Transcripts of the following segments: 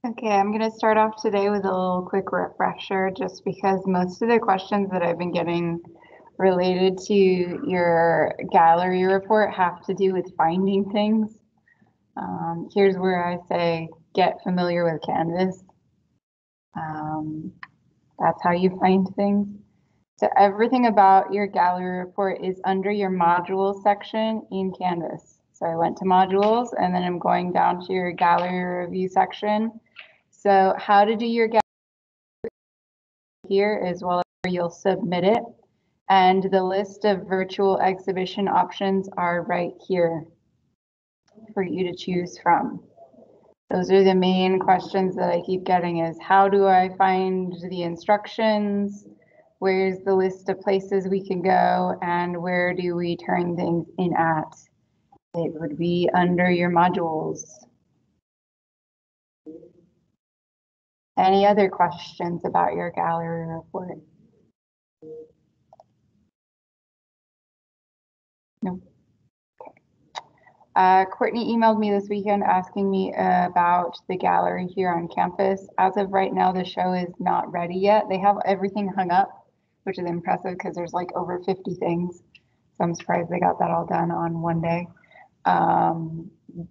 Okay, I'm going to start off today with a little quick refresher just because most of the questions that I've been getting related to your gallery report have to do with finding things. Here's where I say get familiar with Canvas. That's how you find things. So everything about your gallery report is under your modules section in Canvas. So I went to modules and then I'm going down to your gallery review section. So how to do your gallery here as well as where you'll submit it. And the list of virtual exhibition options are right here for you to choose from. Those are the main questions that I keep getting is how do I find the instructions? Where's the list of places we can go and where do we turn things in at? It would be under your modules. Any other questions about your gallery report? No. Courtney emailed me this weekend asking me about the gallery here on campus. As of right now, the show is not ready yet. They have everything hung up, which is impressive because there's like over 50 things. So I'm surprised they got that all done on one day.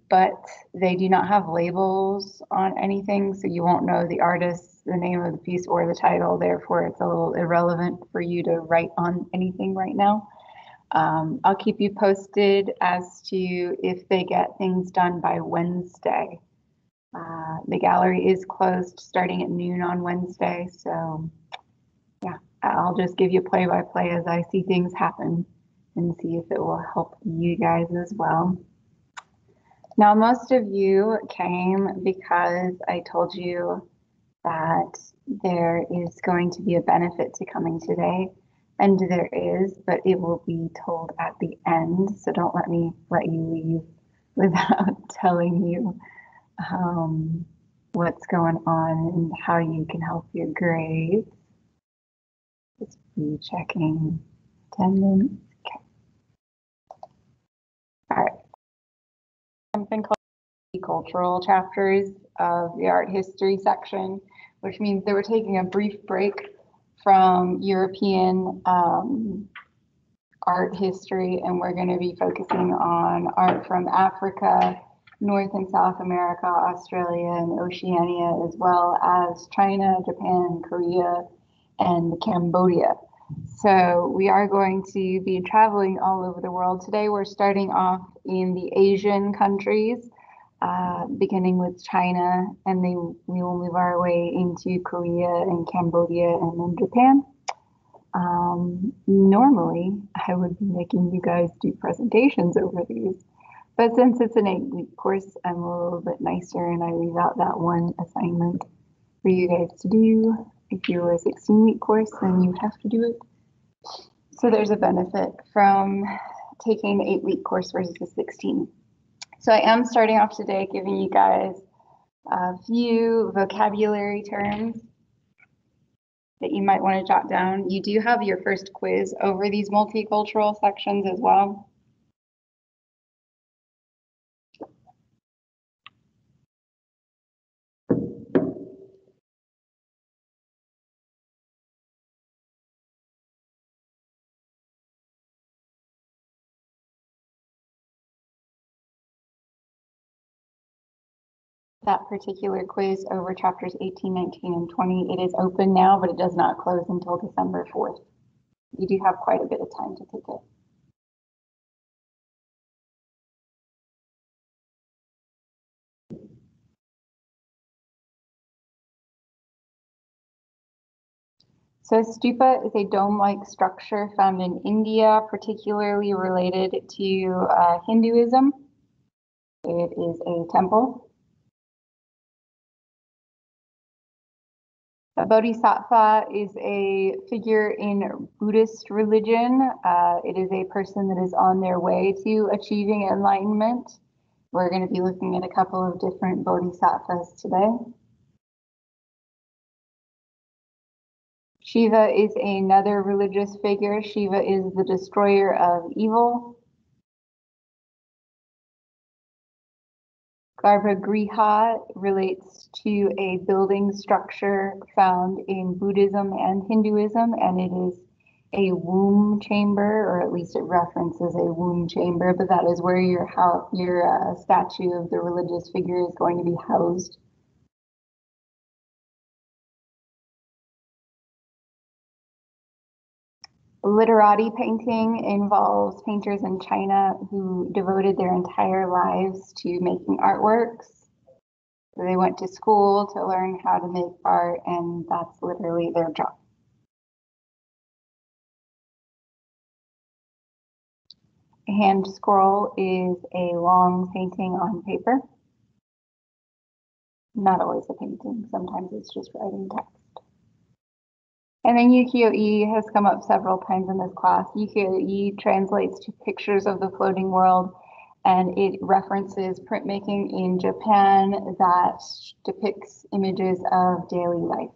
But they do not have labels on anything, so you won't know the artist, the name of the piece, or the title. Therefore, it's a little irrelevant for you to write on anything right now. I'll keep you posted as to if they get things done by Wednesday. The gallery is closed starting at noon on Wednesday, so yeah, I'll just give you play-by-play as I see things happen and see if it will help you guys as well. Now, most of you came because I told you that there is going to be a benefit to coming today. And there is, but it will be told at the end. So don't let me let you leave without telling you what's going on and how you can help your grades. Just be checking attendance. Okay. All right. Something called the cultural chapters of the art history section, which means they were taking a brief break from European art history, and we're going to be focusing on art from Africa, North and South America, Australia, and Oceania, as well as China, Japan, Korea, and Cambodia. So we are going to be traveling all over the world. Today we're starting off in the Asian countries, beginning with China, and we will move our way into Korea and Cambodia and then Japan. Normally, I would be making you guys do presentations over these, but since it's an 8-week course, I'm a little bit nicer and I leave out that one assignment for you guys to do. If you were a 16-week course, then you have to do it. So there's a benefit from taking the 8-week course versus the 16. So I am starting off today giving you guys a few vocabulary terms that you might want to jot down. You do have your first quiz over these multicultural sections as well. That particular quiz over chapters 18, 19, and 20, it is open now, but it does not close until December 4th. You do have quite a bit of time to take it. So stupa is a dome-like structure found in India, particularly related to Hinduism. It is a temple. A bodhisattva is a figure in Buddhist religion. It is a person that is on their way to achieving enlightenment. We're going to be looking at a couple of different bodhisattvas today. Shiva is another religious figure. Shiva is the destroyer of evil. Garbhagriha relates to a building structure found in Buddhism and Hinduism, and it is a womb chamber, or at least it references a womb chamber, but that is where your statue of the religious figure is going to be housed. Literati painting involves painters in China who devoted their entire lives to making artworks. They went to school to learn how to make art, and that's literally their job. A hand scroll is a long painting on paper. Not always a painting, sometimes it's just writing text. And then ukiyo-e has come up several times in this class. Ukiyo-e translates to pictures of the floating world, and it references printmaking in Japan that depicts images of daily life.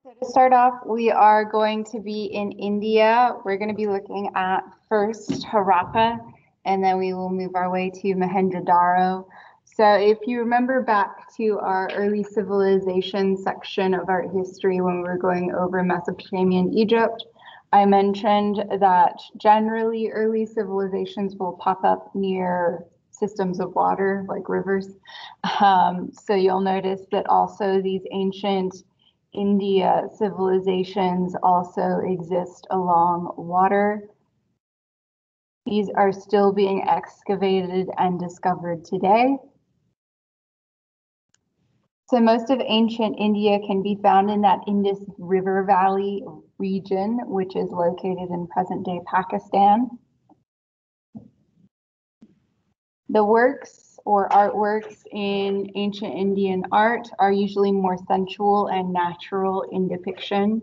So to start off, we are going to be in India. We're going to be looking at first Harappa, and then we will move our way to Mohenjo-Daro. So if you remember back to our early civilization section of art history when we were going over Mesopotamian Egypt, I mentioned that generally early civilizations will pop up near systems of water like rivers. So you'll notice that also these ancient India civilizations also exist along water. These are still being excavated and discovered today. So most of ancient India can be found in that Indus River Valley region, which is located in present-day Pakistan. The works or artworks in ancient Indian art are usually more sensual and natural in depiction,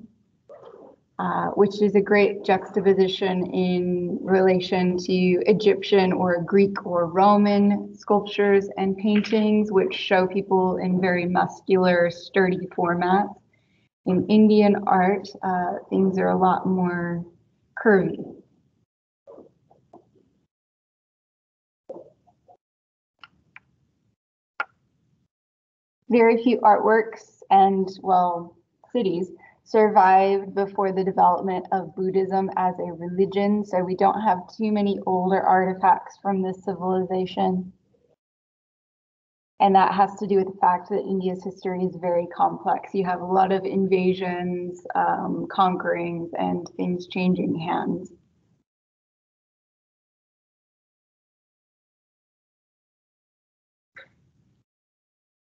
which is a great juxtaposition in relation to Egyptian or Greek or Roman sculptures and paintings, which show people in very muscular, sturdy formats. In Indian art, things are a lot more curvy. Very few artworks and, well, cities survived before the development of Buddhism as a religion, so we don't have too many older artifacts from this civilization. And that has to do with the fact that India's history is very complex. You have a lot of invasions, conquerings, and things changing hands.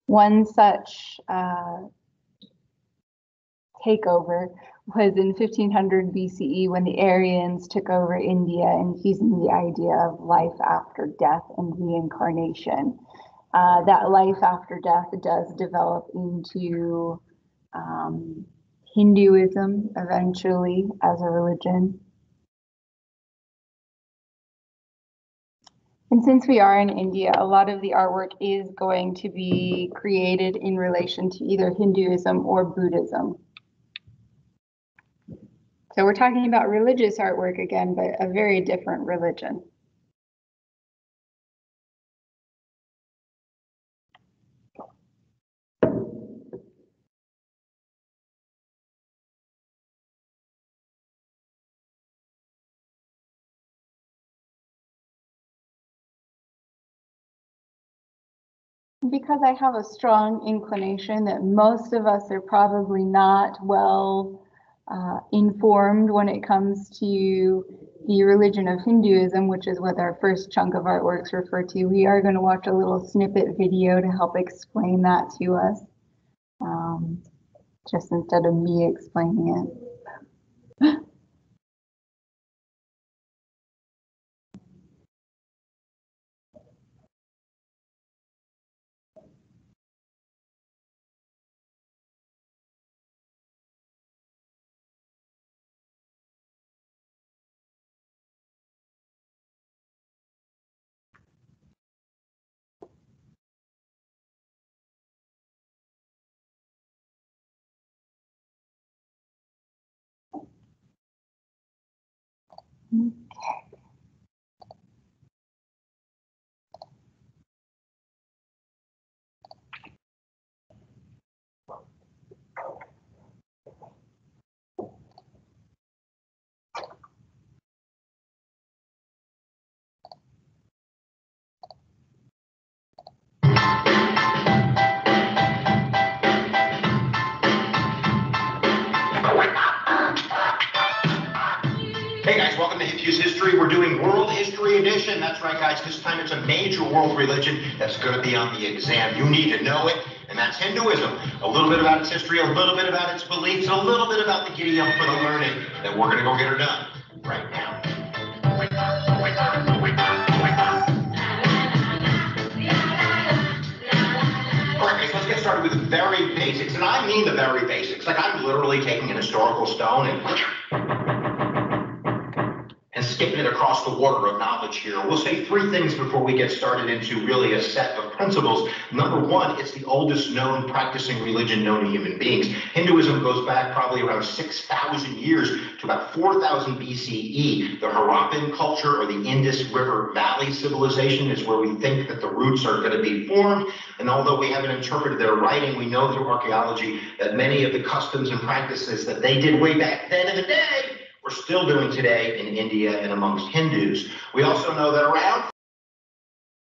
One such takeover was in 1500 BCE when the Aryans took over India and using the idea of life after death and reincarnation. That life after death does develop into Hinduism eventually as a religion. And since we are in India, a lot of the artwork is going to be created in relation to either Hinduism or Buddhism. So we're talking about religious artwork again, but a very different religion. Because I have a strong inclination that most of us are probably not well informed when it comes to the religion of Hinduism, which is what our first chunk of artworks refer to. We are going to watch a little snippet video to help explain that to us, just instead of me explaining it. Hey guys, welcome to Hit Fuse History. We're doing World History Edition. That's right, guys. This time it's a major world religion that's going to be on the exam. You need to know it, and that's Hinduism. A little bit about its history, a little bit about its beliefs, and a little bit about the giddy up for the learning that we're going to go get her done right now. All right, guys, let's get started with the very basics, and I mean the very basics. Like, I'm literally taking an historical stone and skipping it across the water of knowledge here. We'll say three things before we get started into really a set of principles. Number one, it's the oldest known practicing religion known to human beings. Hinduism goes back probably around 6,000 years to about 4,000 BCE. The Harappan culture, or the Indus River Valley civilization, is where we think that the roots are going to be formed. And although we haven't interpreted their writing, we know through archaeology that many of the customs and practices that they did way back then in the day we're still doing today in India and amongst Hindus. We also know that around,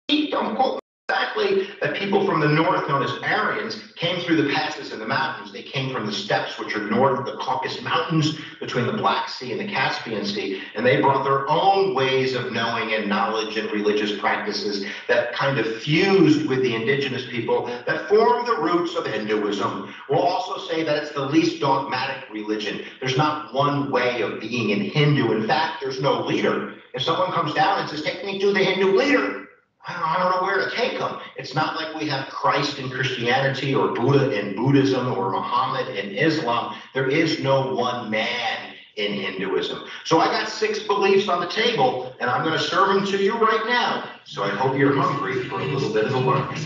don't quote me exactly, that people from the north, known as Aryans, came through the passes in the mountains. They came from the steppes, which are north of the Caucasus Mountains, between the Black Sea and the Caspian Sea, and they brought their own ways of knowing and knowledge and religious practices that kind of fused with the indigenous people that formed the roots of Hinduism. We'll also say that it's the least dogmatic religion. There's not one way of being in Hindu. In fact, there's no leader. If someone comes down and says, take me to the Hindu leader, I don't know where to take them. It's not like we have Christ in Christianity or Buddha in Buddhism or Muhammad in Islam. There is no one man in Hinduism. So I got 6 beliefs on the table, and I'm going to serve them to you right now. So I hope you're hungry for a little bit of a learning.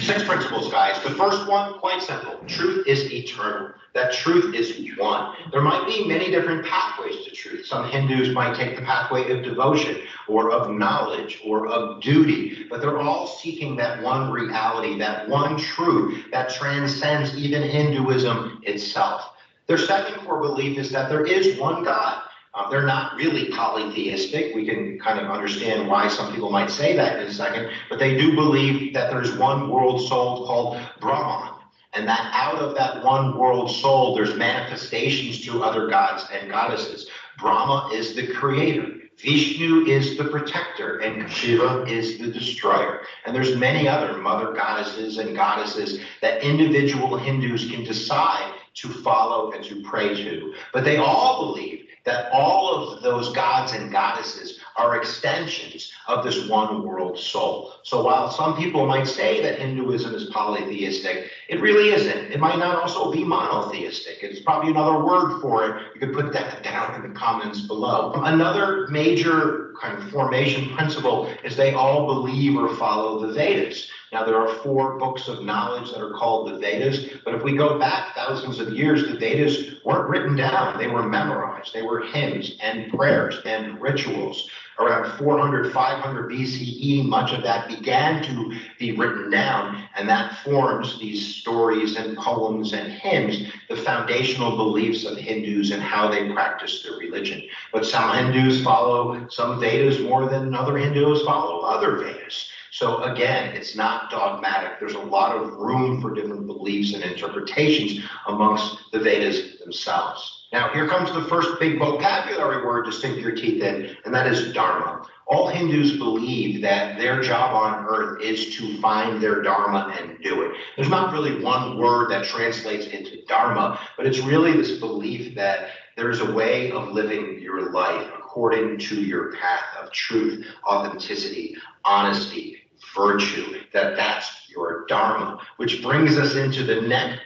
6 principles, guys. The first one, quite simple. Truth is eternal. That truth is one. There might be many different pathways to truth. Some Hindus might take the pathway of devotion or of knowledge or of duty, but they're all seeking that one reality, that one truth that transcends even Hinduism itself. Their second core belief is that there is one God. They're not really polytheistic. We can kind of understand why some people might say that in a second, but they do believe that there's one world soul called Brahman, and that out of that one world soul, there's manifestations to other gods and goddesses. Brahma is the creator, Vishnu is the protector, and Shiva is the destroyer. And there's many other mother goddesses and goddesses that individual Hindus can decide to follow and to pray to. But they all believe that all of those gods and goddesses are extensions of this one world soul. So while some people might say that Hinduism is polytheistic, it really isn't. It might not also be monotheistic. It's probably another word for it. You could put that down in the comments below. Another major kind of formation principle is they all believe or follow the Vedas. Now, there are 4 books of knowledge that are called the Vedas, but if we go back thousands of years, the Vedas weren't written down. They were memorized. They were hymns and prayers and rituals. Around 400, 500 BCE, much of that began to be written down, and that forms these stories and poems and hymns, the foundational beliefs of Hindus and how they practice their religion. But some Hindus follow some Vedas more than other Hindus follow other Vedas. So again, it's not dogmatic. There's a lot of room for different beliefs and interpretations amongst the Vedas themselves. Now, here comes the first big vocabulary word to sink your teeth in, and that is dharma. All Hindus believe that their job on earth is to find their dharma and do it. There's not really one word that translates into dharma, but it's really this belief that there's a way of living your life according to your path of truth, authenticity, honesty, virtue, that's your dharma, which brings us into the next.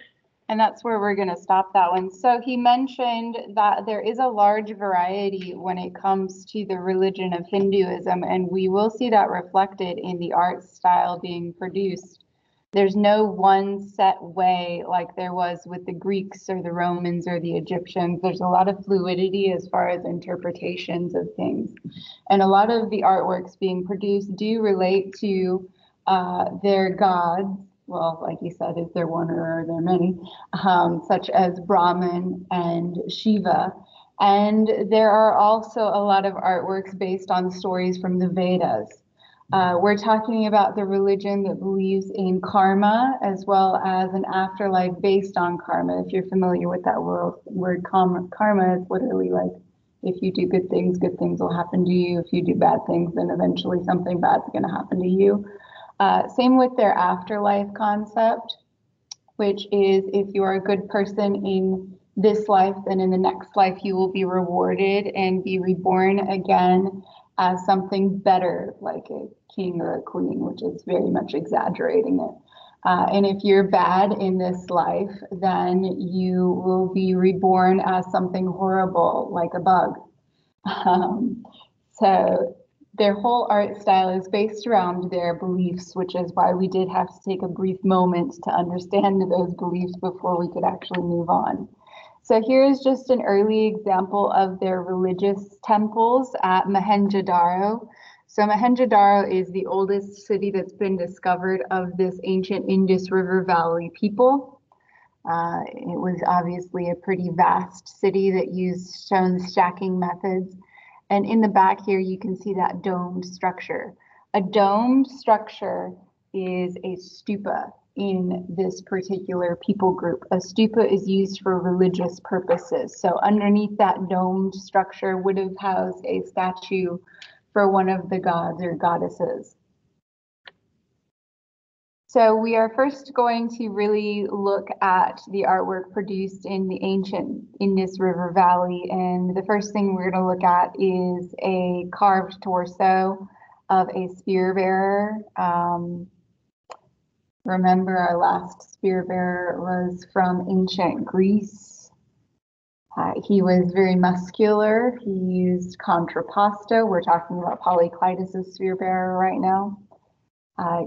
And that's where we're going to stop that one. So he mentioned that there is a large variety when it comes to the religion of Hinduism, and we will see that reflected in the art style being produced. There's no one set way like there was with the Greeks or the Romans or the Egyptians. There's a lot of fluidity as far as interpretations of things. And a lot of the artworks being produced do relate to their gods. Well, like you said, is there one or are there many, such as Brahman and Shiva. And there are also a lot of artworks based on stories from the Vedas. We're talking about the religion that believes in karma as well as an afterlife based on karma. If you're familiar with that word karma, it's literally like if you do good things will happen to you. If you do bad things, then eventually something bad's going to happen to you. Same with their afterlife concept, which is if you are a good person in this life, then in the next life you will be rewarded and be reborn again as something better, like a king or a queen, which is very much exaggerating it. And if you're bad in this life, then you will be reborn as something horrible, like a bug. So their whole art style is based around their beliefs, which is why we did have to take a brief moment to understand those beliefs before we could actually move on. So here is just an early example of their religious temples at Mohenjo-daro. So Mohenjo-daro is the oldest city that's been discovered of this ancient Indus River Valley people. It was obviously a pretty vast city that used stone stacking methods. And in the back here, you can see that domed structure. A domed structure is a stupa in this particular people group. A stupa is used for religious purposes. So underneath that domed structure would have housed a statue for one of the gods or goddesses. So we are first going to really look at the artwork produced in the ancient Indus River Valley. And the first thing we're going to look at is a carved torso of a spear bearer. Remember, our last spear bearer was from ancient Greece. He was very muscular. He used contrapposto. We're talking about Polyclitus' spear bearer right now.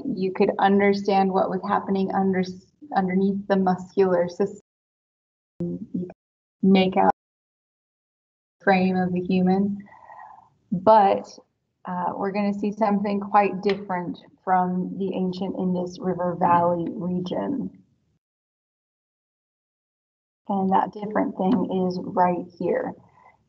You could understand what was happening underneath the muscular system. You could make out the frame of the human, but we're going to see something quite different from the ancient Indus River Valley region. And that different thing is right here.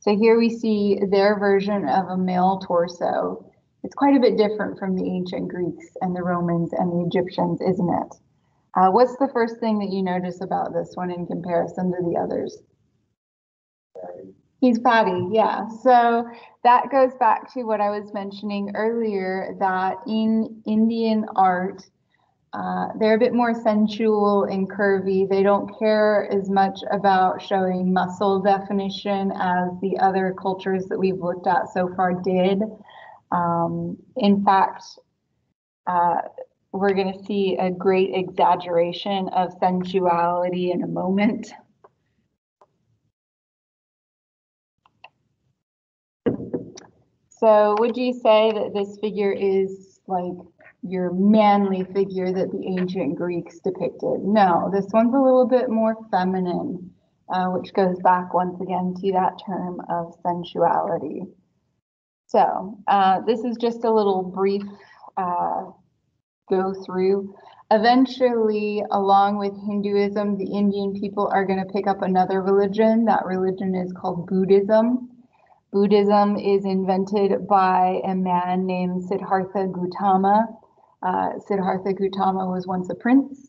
So here we see their version of a male torso. It's quite a bit different from the ancient Greeks and the Romans and the Egyptians, isn't it? What's the first thing that you notice about this one in comparison to the others? He's fatty, yeah. So that goes back to what I was mentioning earlier, that in Indian art, they're a bit more sensual and curvy. They don't care as much about showing muscle definition as the other cultures that we've looked at so far did. In fact, we're going to see a great exaggeration of sensuality in a moment. So would you say that this figure is like your manly figure that the ancient Greeks depicted? No, this one's a little bit more feminine, which goes back once again to that term of sensuality. So this is just a little brief go through. Eventually, along with Hinduism, the Indian people are going to pick up another religion. That religion is called Buddhism. Buddhism is invented by a man named Siddhartha Gautama. Siddhartha Gautama was once a prince,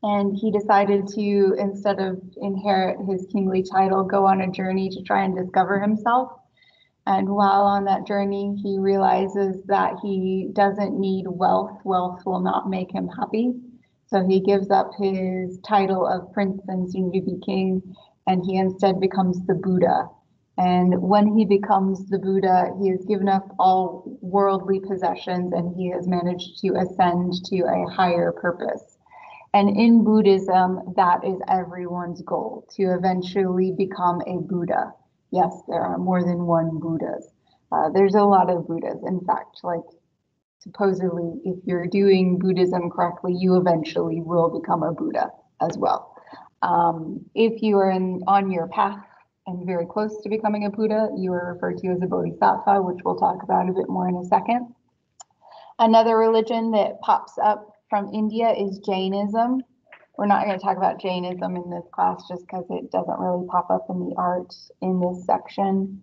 and he decided to, instead of inherit his kingly title, go on a journey to try and discover himself. And while on that journey, he realizes that he doesn't need wealth. Wealth will not make him happy. So he gives up his title of prince and soon to be king, and he instead becomes the Buddha. And when he becomes the Buddha, he has given up all worldly possessions and he has managed to ascend to a higher purpose. And in Buddhism, that is everyone's goal, to eventually become a Buddha. Yes, there are more than one Buddhas. There's a lot of Buddhas. In fact, like supposedly, if you're doing Buddhism correctly, you eventually will become a Buddha as well. If you are on your path and very close to becoming a Buddha, you are referred to as a Bodhisattva, which we'll talk about a bit more in a second. Another religion that pops up from India is Jainism. We're not going to talk about Jainism in this class just because it doesn't really pop up in the art in this section.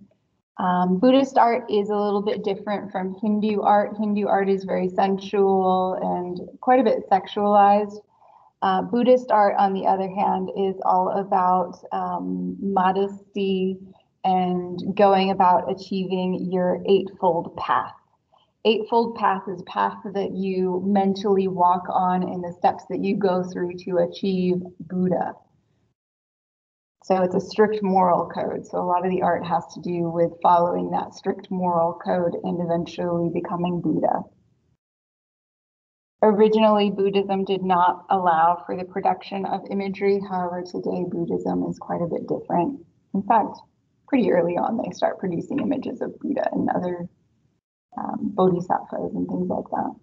Buddhist art is a little bit different from Hindu art. Hindu art is very sensual and quite a bit sexualized. Buddhist art, on the other hand, is all about modesty and going about achieving your eightfold path. Eightfold path is a path that you mentally walk on and the steps that you go through to achieve Buddha. So it's a strict moral code. So a lot of the art has to do with following that strict moral code and eventually becoming Buddha. Originally, Buddhism did not allow for the production of imagery. However, today Buddhism is quite a bit different. In fact, pretty early on, they start producing images of Buddha and other bodhisattvas and things like that.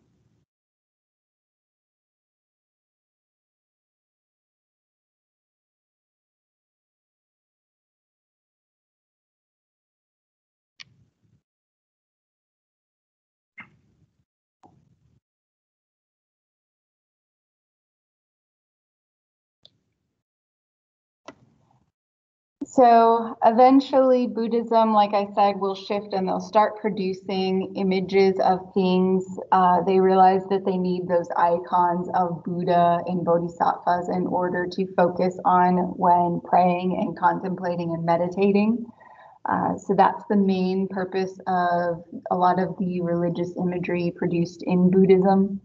So eventually Buddhism, like I said, will shift and they'll start producing images of things. They realize that they need those icons of Buddha and Bodhisattvas in order to focus on when praying and contemplating and meditating. So that's the main purpose of a lot of the religious imagery produced in Buddhism.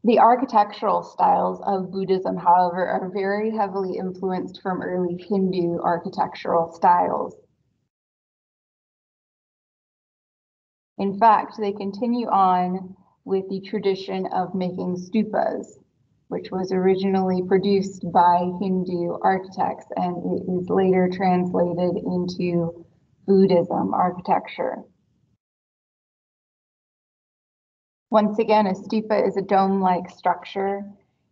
The architectural styles of Buddhism, however, are very heavily influenced from early Hindu architectural styles. In fact, they continue on with the tradition of making stupas, which was originally produced by Hindu architects and it is later translated into Buddhism architecture. Once again, a stupa is a dome-like structure.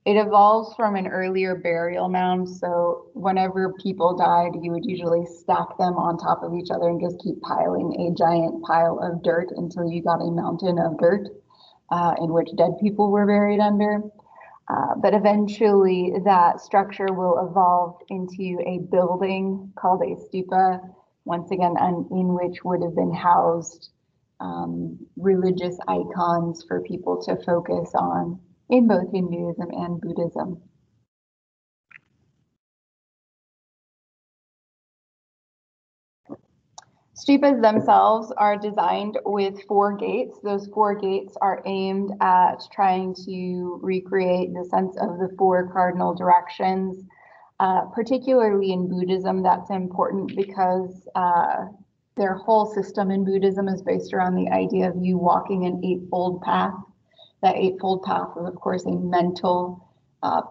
It evolves from an earlier burial mound. So whenever people died, you would usually stack them on top of each other and just keep piling a giant pile of dirt until you got a mountain of dirt in which dead people were buried under. But eventually that structure will evolve into a building called a stupa, once again, in which would have been housed religious icons for people to focus on in both Hinduism and Buddhism. Stupas themselves are designed with 4 gates. Those 4 gates are aimed at trying to recreate the sense of the 4 cardinal directions. Particularly in Buddhism, that's important because their whole system in Buddhism is based around the idea of you walking an eightfold path. That eightfold path is, of course, a mental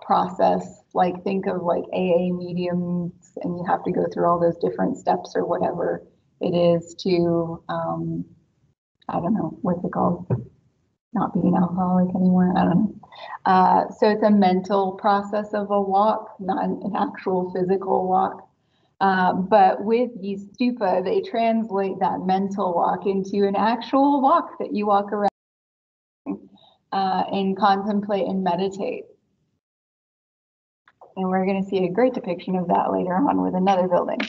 process. Like think of like AA mediums, and you have to go through all those different steps or whatever it is to, I don't know, what's it called? Not being alcoholic anymore. I don't know. So it's a mental process of a walk, not an actual physical walk. But with these stupa, they translate that mental walk into an actual walk that you walk around and contemplate and meditate. And we're going to see a great depiction of that later on with another building.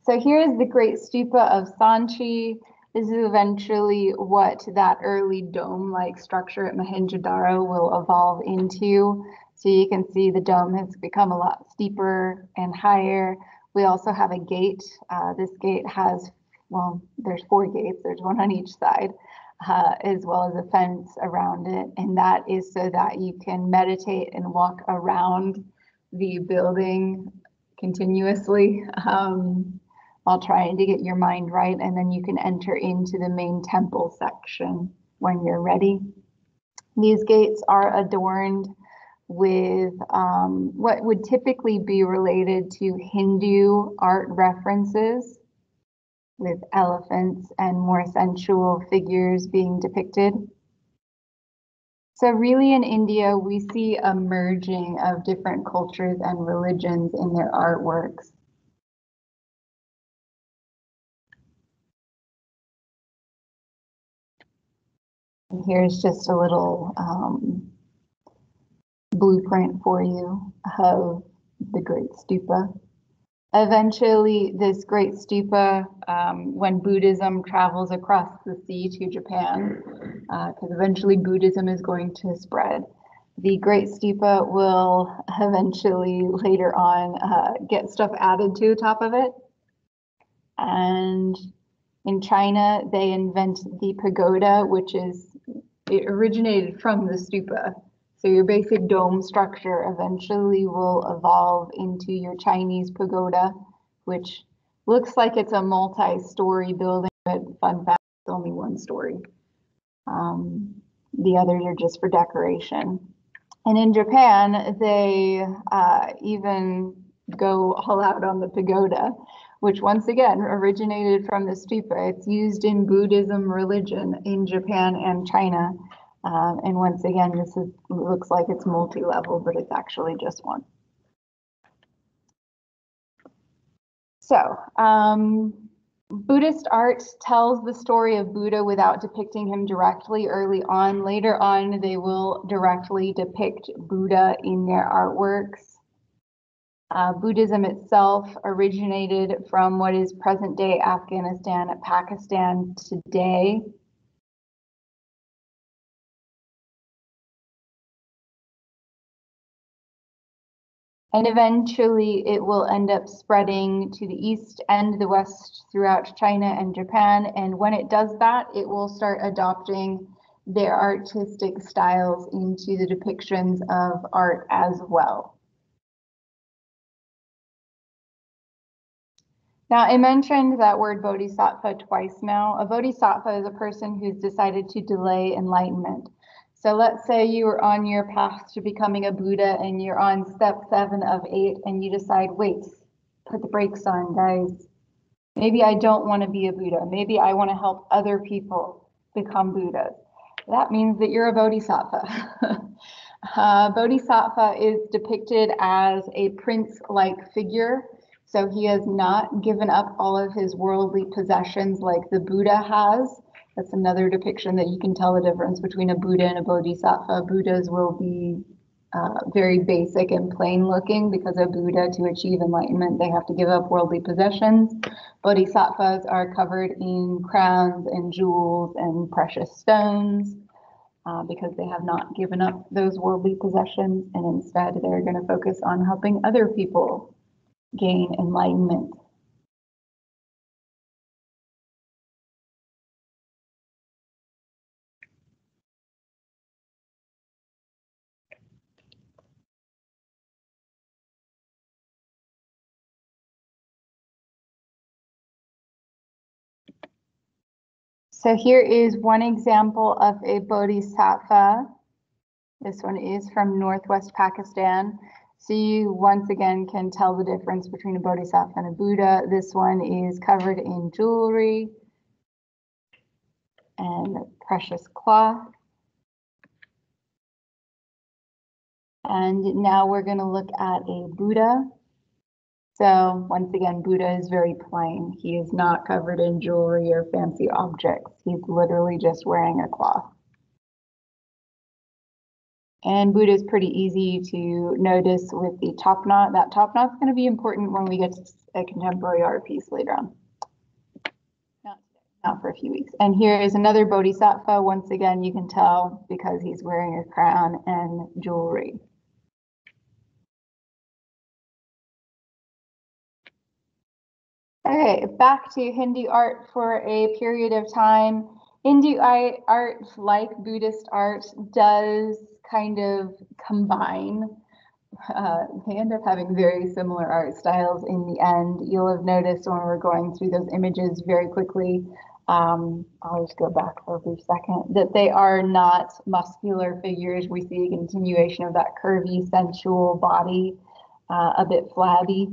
So here's the great stupa of Sanchi. This is eventually what that early dome-like structure at Mohenjo-daro will evolve into. So you can see the dome has become a lot steeper and higher. We also have a gate. This gate has, well, there's 4 gates. There's one on each side, as well as a fence around it. And that is so that you can meditate and walk around the building continuously while trying to get your mind right. And then you can enter into the main temple section when you're ready. These gates are adorned with what would typically be related to Hindu art references, with elephants and more sensual figures being depicted. So really in India, we see a merging of different cultures and religions in their artworks. And here's just a little blueprint for you of the Great Stupa. Eventually, this Great Stupa, when Buddhism travels across the sea to Japan, because eventually Buddhism is going to spread, the Great Stupa will eventually later on get stuff added to the top of it. And in China, they invent the pagoda, which it originated from the stupa. So your basic dome structure eventually will evolve into your Chinese pagoda, which looks like it's a multi-story building, but fun fact, it's only 1 story. The others are just for decoration. And in Japan, they even go all out on the pagoda, which once again originated from the stupa. It's used in Buddhism religion in Japan and China. And once again, looks like it's multi-level, but it's actually just one. So, Buddhist art tells the story of Buddha without depicting him directly early on. Later on, they will directly depict Buddha in their artworks. Buddhism itself originated from what is present-day Afghanistan and Pakistan today. And eventually it will end up spreading to the east and the west throughout China and Japan. And when it does that, it will start adopting their artistic styles into the depictions of art as well. Now, I mentioned that word bodhisattva twice now. A bodhisattva is a person who's decided to delay enlightenment. So let's say you are on your path to becoming a Buddha and you're on step 7 of 8 and you decide, wait, put the brakes on, guys. Maybe I don't want to be a Buddha. Maybe I want to help other people become Buddhas. That means that you're a bodhisattva. Bodhisattva is depicted as a prince-like figure. So he has not given up all of his worldly possessions like the Buddha has. That's another depiction that you can tell the difference between a Buddha and a Bodhisattva. Buddhas will be very basic and plain looking because a Buddha, to achieve enlightenment, they have to give up worldly possessions. Bodhisattvas are covered in crowns and jewels and precious stones because they have not given up those worldly possessions, and instead they're going to focus on helping other people gain enlightenment. So here is one example of a bodhisattva. This one is from northwest Pakistan. So you once again can tell the difference between a bodhisattva and a Buddha. This one is covered in jewelry and precious cloth. And now we're going to look at a Buddha. So once again, Buddha is very plain. He is not covered in jewelry or fancy objects. He's literally just wearing a cloth. And Buddha is pretty easy to notice with the top knot. That top knot is going to be important when we get to a contemporary art piece later on. Not for a few weeks. And here is another bodhisattva. Once again, you can tell because he's wearing a crown and jewelry. Okay, back to Hindu art for a period of time. Hindu art, like Buddhist art, does kind of combine. They end up having very similar art styles in the end. You'll have noticed when we're going through those images very quickly, I'll just go back for a brief second, that they are not muscular figures. We see a continuation of that curvy, sensual body, a bit flabby.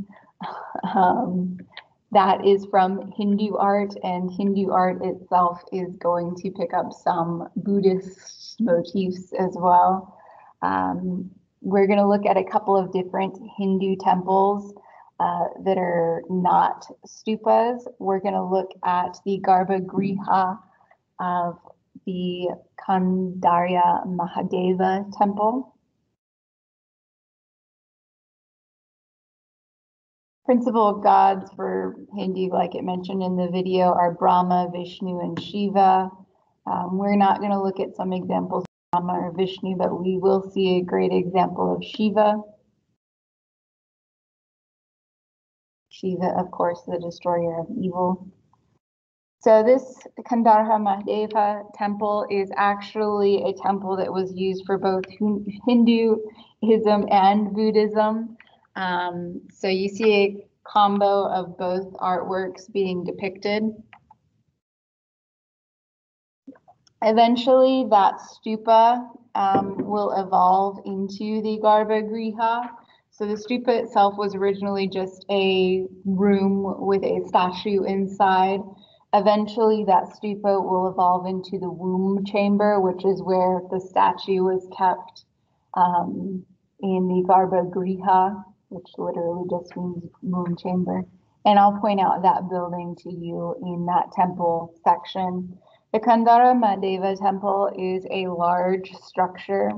That is from Hindu art, and Hindu art itself is going to pick up some Buddhist motifs as well. We're going to look at a couple of different Hindu temples that are not stupas. We're going to look at the Garbhagriha of the Kandarya Mahadeva temple. Principal gods for Hindu, like it mentioned in the video, are Brahma, Vishnu, and Shiva. We're not going to look at some examples of Brahma or Vishnu, but we will see a great example of Shiva. Shiva, of course, the destroyer of evil. So this Kandarha Mahadeva temple is actually a temple that was used for both Hinduism and Buddhism. So you see a combo of both artworks being depicted. Eventually, that stupa will evolve into the Garbhagriha. So the stupa itself was originally just a room with a statue inside. Eventually, that stupa will evolve into the womb chamber, which is where the statue was kept in the Garbhagriha, which literally just means womb chamber. And I'll point out that building to you in that temple section. The Kandara Mahadeva temple is a large structure,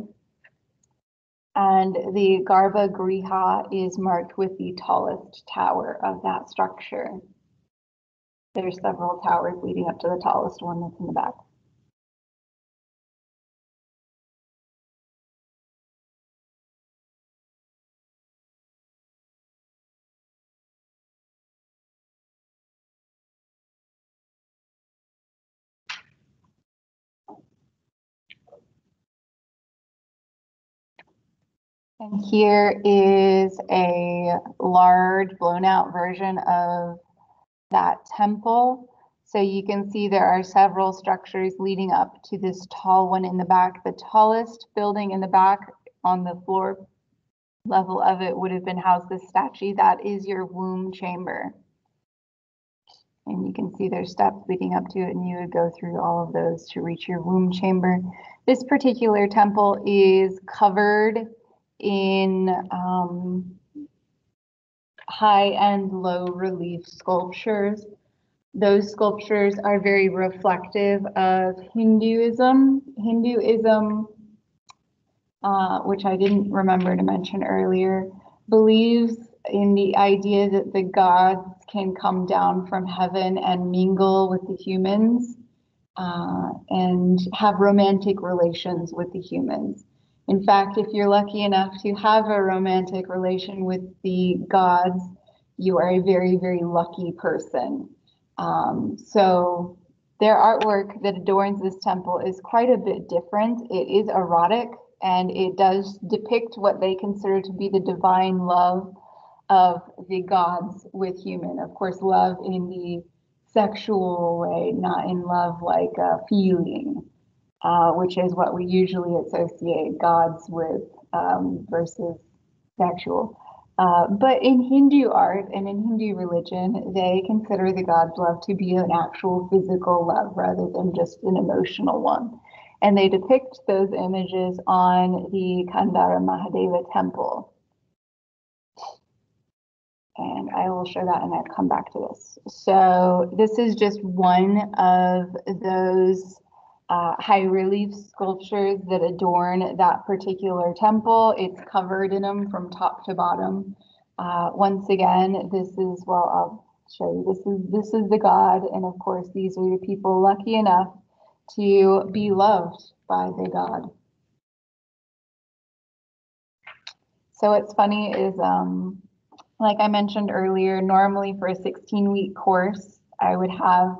and the Garbhagriha is marked with the tallest tower of that structure. There's several towers leading up to the tallest one that's in the back. And here is a large blown out version of that temple. So you can see there are several structures leading up to this tall one in the back. The tallest building in the back on the floor level of it would have been housed this statue. That is your womb chamber. And you can see there's steps leading up to it, and you would go through all of those to reach your womb chamber. This particular temple is covered in high and low relief sculptures. Those sculptures are very reflective of Hinduism. Hinduism, which I didn't remember to mention earlier, believes in the idea that the gods can come down from heaven and mingle with the humans and have romantic relations with the humans. In fact, if you're lucky enough to have a romantic relation with the gods, you are a very, very lucky person. So their artwork that adorns this temple is quite a bit different. It is erotic, and it does depict what they consider to be the divine love of the gods with human. Of course, love in the sexual way, not in love like a feeling, which is what we usually associate gods with versus sexual. But in Hindu art and in Hindu religion, they consider the god's love to be an actual physical love rather than just an emotional one. And they depict those images on the Kandara Mahadeva temple. And I will show that and I'll come back to this. So this is just one of those high relief sculptures that adorn that particular temple. It's covered in them from top to bottom. Once again, this is, well, I'll show you, this is the god. And of course, these are the people lucky enough to be loved by the god. So what's funny is, like I mentioned earlier, normally for a 16-week course, I would have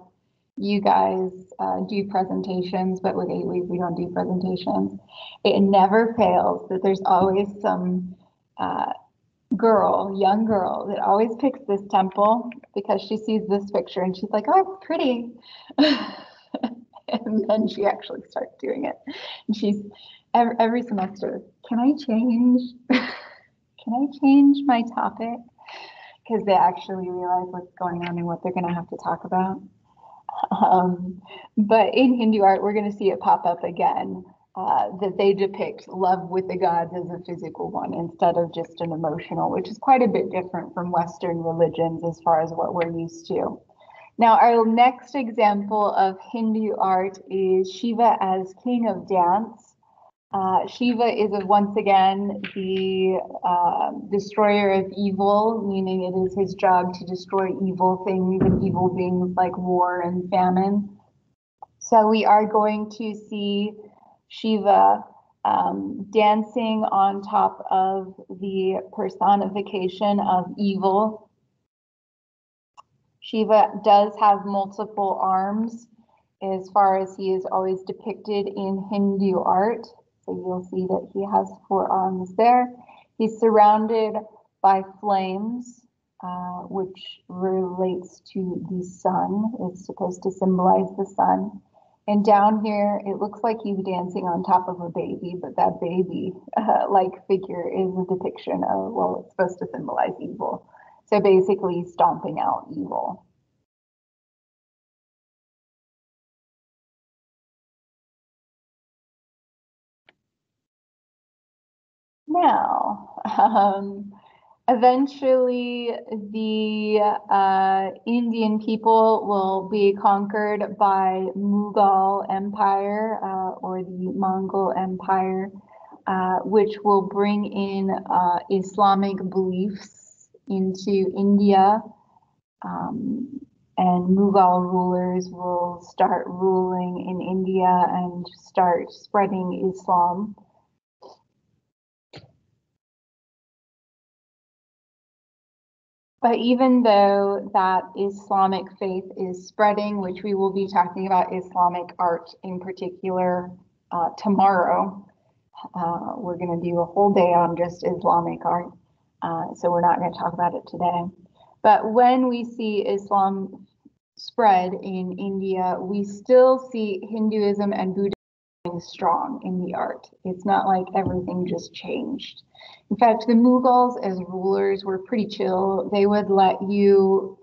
you guys do presentations, but with 8 weeks, we don't do presentations. It never fails that there's always some young girl, that always picks this temple because she sees this picture and she's like, oh, it's pretty. And then she actually starts doing it. And she's every semester, can I change? Can I change my topic? Because they actually realize what's going on and what they're going to have to talk about. But in Hindu art, we're going to see it pop up again, that they depict love with the gods as a physical one instead of just an emotional, which is quite a bit different from Western religions as far as what we're used to. Now, our next example of Hindu art is Shiva as king of dance. Shiva is once again the destroyer of evil, meaning it is his job to destroy evil things and evil beings like war and famine. So we are going to see Shiva dancing on top of the personification of evil. Shiva does have multiple arms as far as he is always depicted in Hindu art. So you'll see that he has 4 arms there. He's surrounded by flames, which relates to the sun. It's supposed to symbolize the sun. And down here, it looks like he's dancing on top of a baby, but that baby-like figure is a depiction of, well, it's supposed to symbolize evil. So basically stomping out evil. Now, eventually the Indian people will be conquered by Mughal Empire or the Mongol Empire, which will bring in Islamic beliefs into India. And Mughal rulers will start ruling in India and start spreading Islam. But even though that Islamic faith is spreading, which we will be talking about Islamic art in particular tomorrow, we're going to do a whole day on just Islamic art. So we're not going to talk about it today. But when we see Islam spread in India, we still see Hinduism and Buddhism strong in the art. It's not like everything just changed. In fact, the Mughals as rulers were pretty chill. They would let you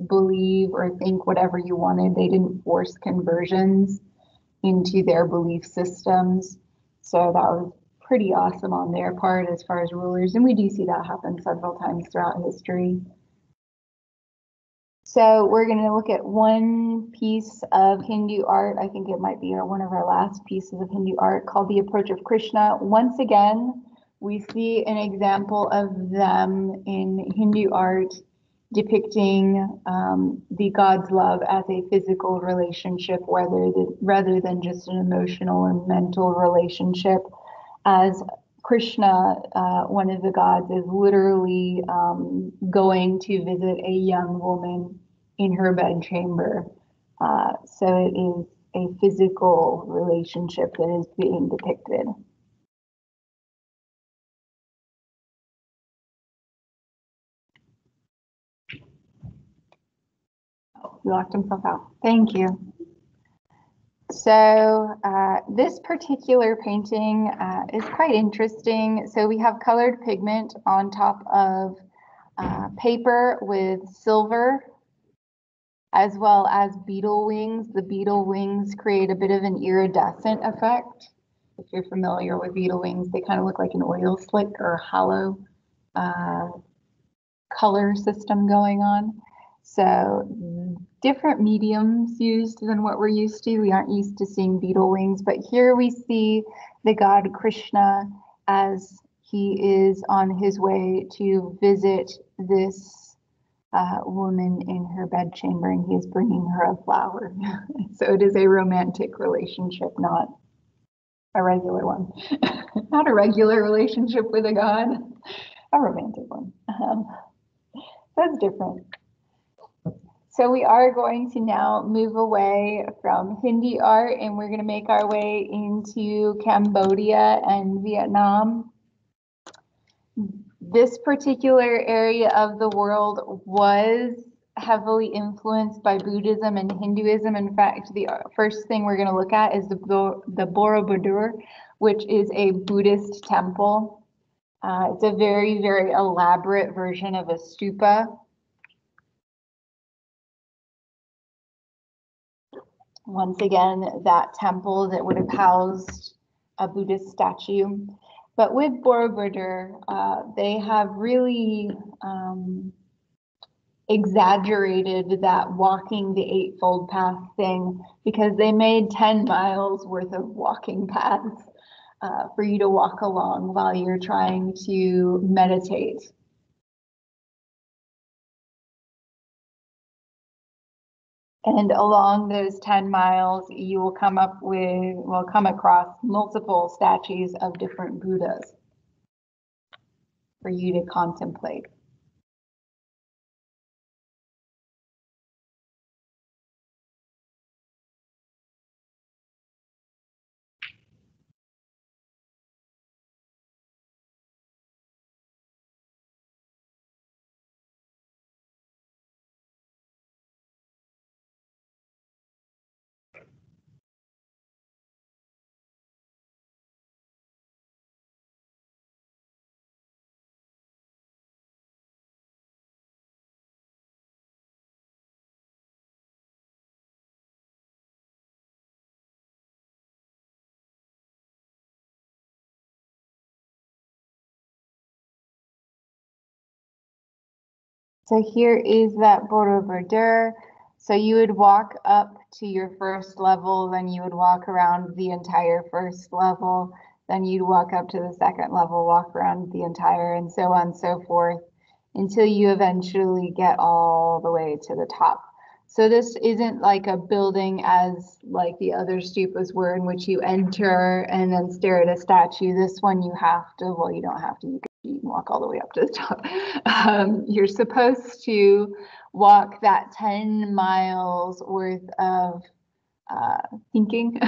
believe or think whatever you wanted. They didn't force conversions into their belief systems. So that was pretty awesome on their part as far as rulers. And we do see that happen several times throughout history. So we're going to look at one piece of Hindu art. I think it might be one of our last pieces of Hindu art called The Approach of Krishna. Once again, we see an example of them in Hindu art depicting the god's love as a physical relationship rather than just an emotional or mental relationship. As Krishna, one of the gods, is literally going to visit a young woman in her bedchamber. So it is a physical relationship that is being depicted. Oh, he locked himself out. Thank you. So this particular painting is quite interesting. So we have colored pigment on top of paper with silver, as well as beetle wings. The beetle wings create a bit of an iridescent effect. If you're familiar with beetle wings, they kind of look like an oil slick or hollow color system going on. So different mediums used than what we're used to. We aren't used to seeing beetle wings, but here we see the god Krishna as he is on his way to visit this woman in her bedchamber, and he is bringing her a flower. So it is a romantic relationship, not a regular one. Not a regular relationship with a god, a romantic one. That's different. So we are going to now move away from Hindi art, and we're going to make our way into Cambodia and Vietnam. This particular area of the world was heavily influenced by Buddhism and Hinduism. In fact, the first thing we're going to look at is the Borobudur, which is a Buddhist temple. It's a very, very elaborate version of a stupa. Once again, that temple that would have housed a Buddhist statue. But with Borobudur, they have really exaggerated that walking the Eightfold Path thing, because they made 10 miles worth of walking paths for you to walk along while you're trying to meditate. And along those 10 miles, you will come across multiple statues of different Buddhas for you to contemplate. So here is that Borobudur. So you would walk up to your first level, then you would walk around the entire first level, then you'd walk up to the second level, walk around the entire, and so on and so forth, until you eventually get all the way to the top. So this isn't like a building as like the other stupas were, in which you enter and then stare at a statue. This one you have to, well, you don't have to, you can walk all the way up to the top. You're supposed to walk that 10 miles worth of thinking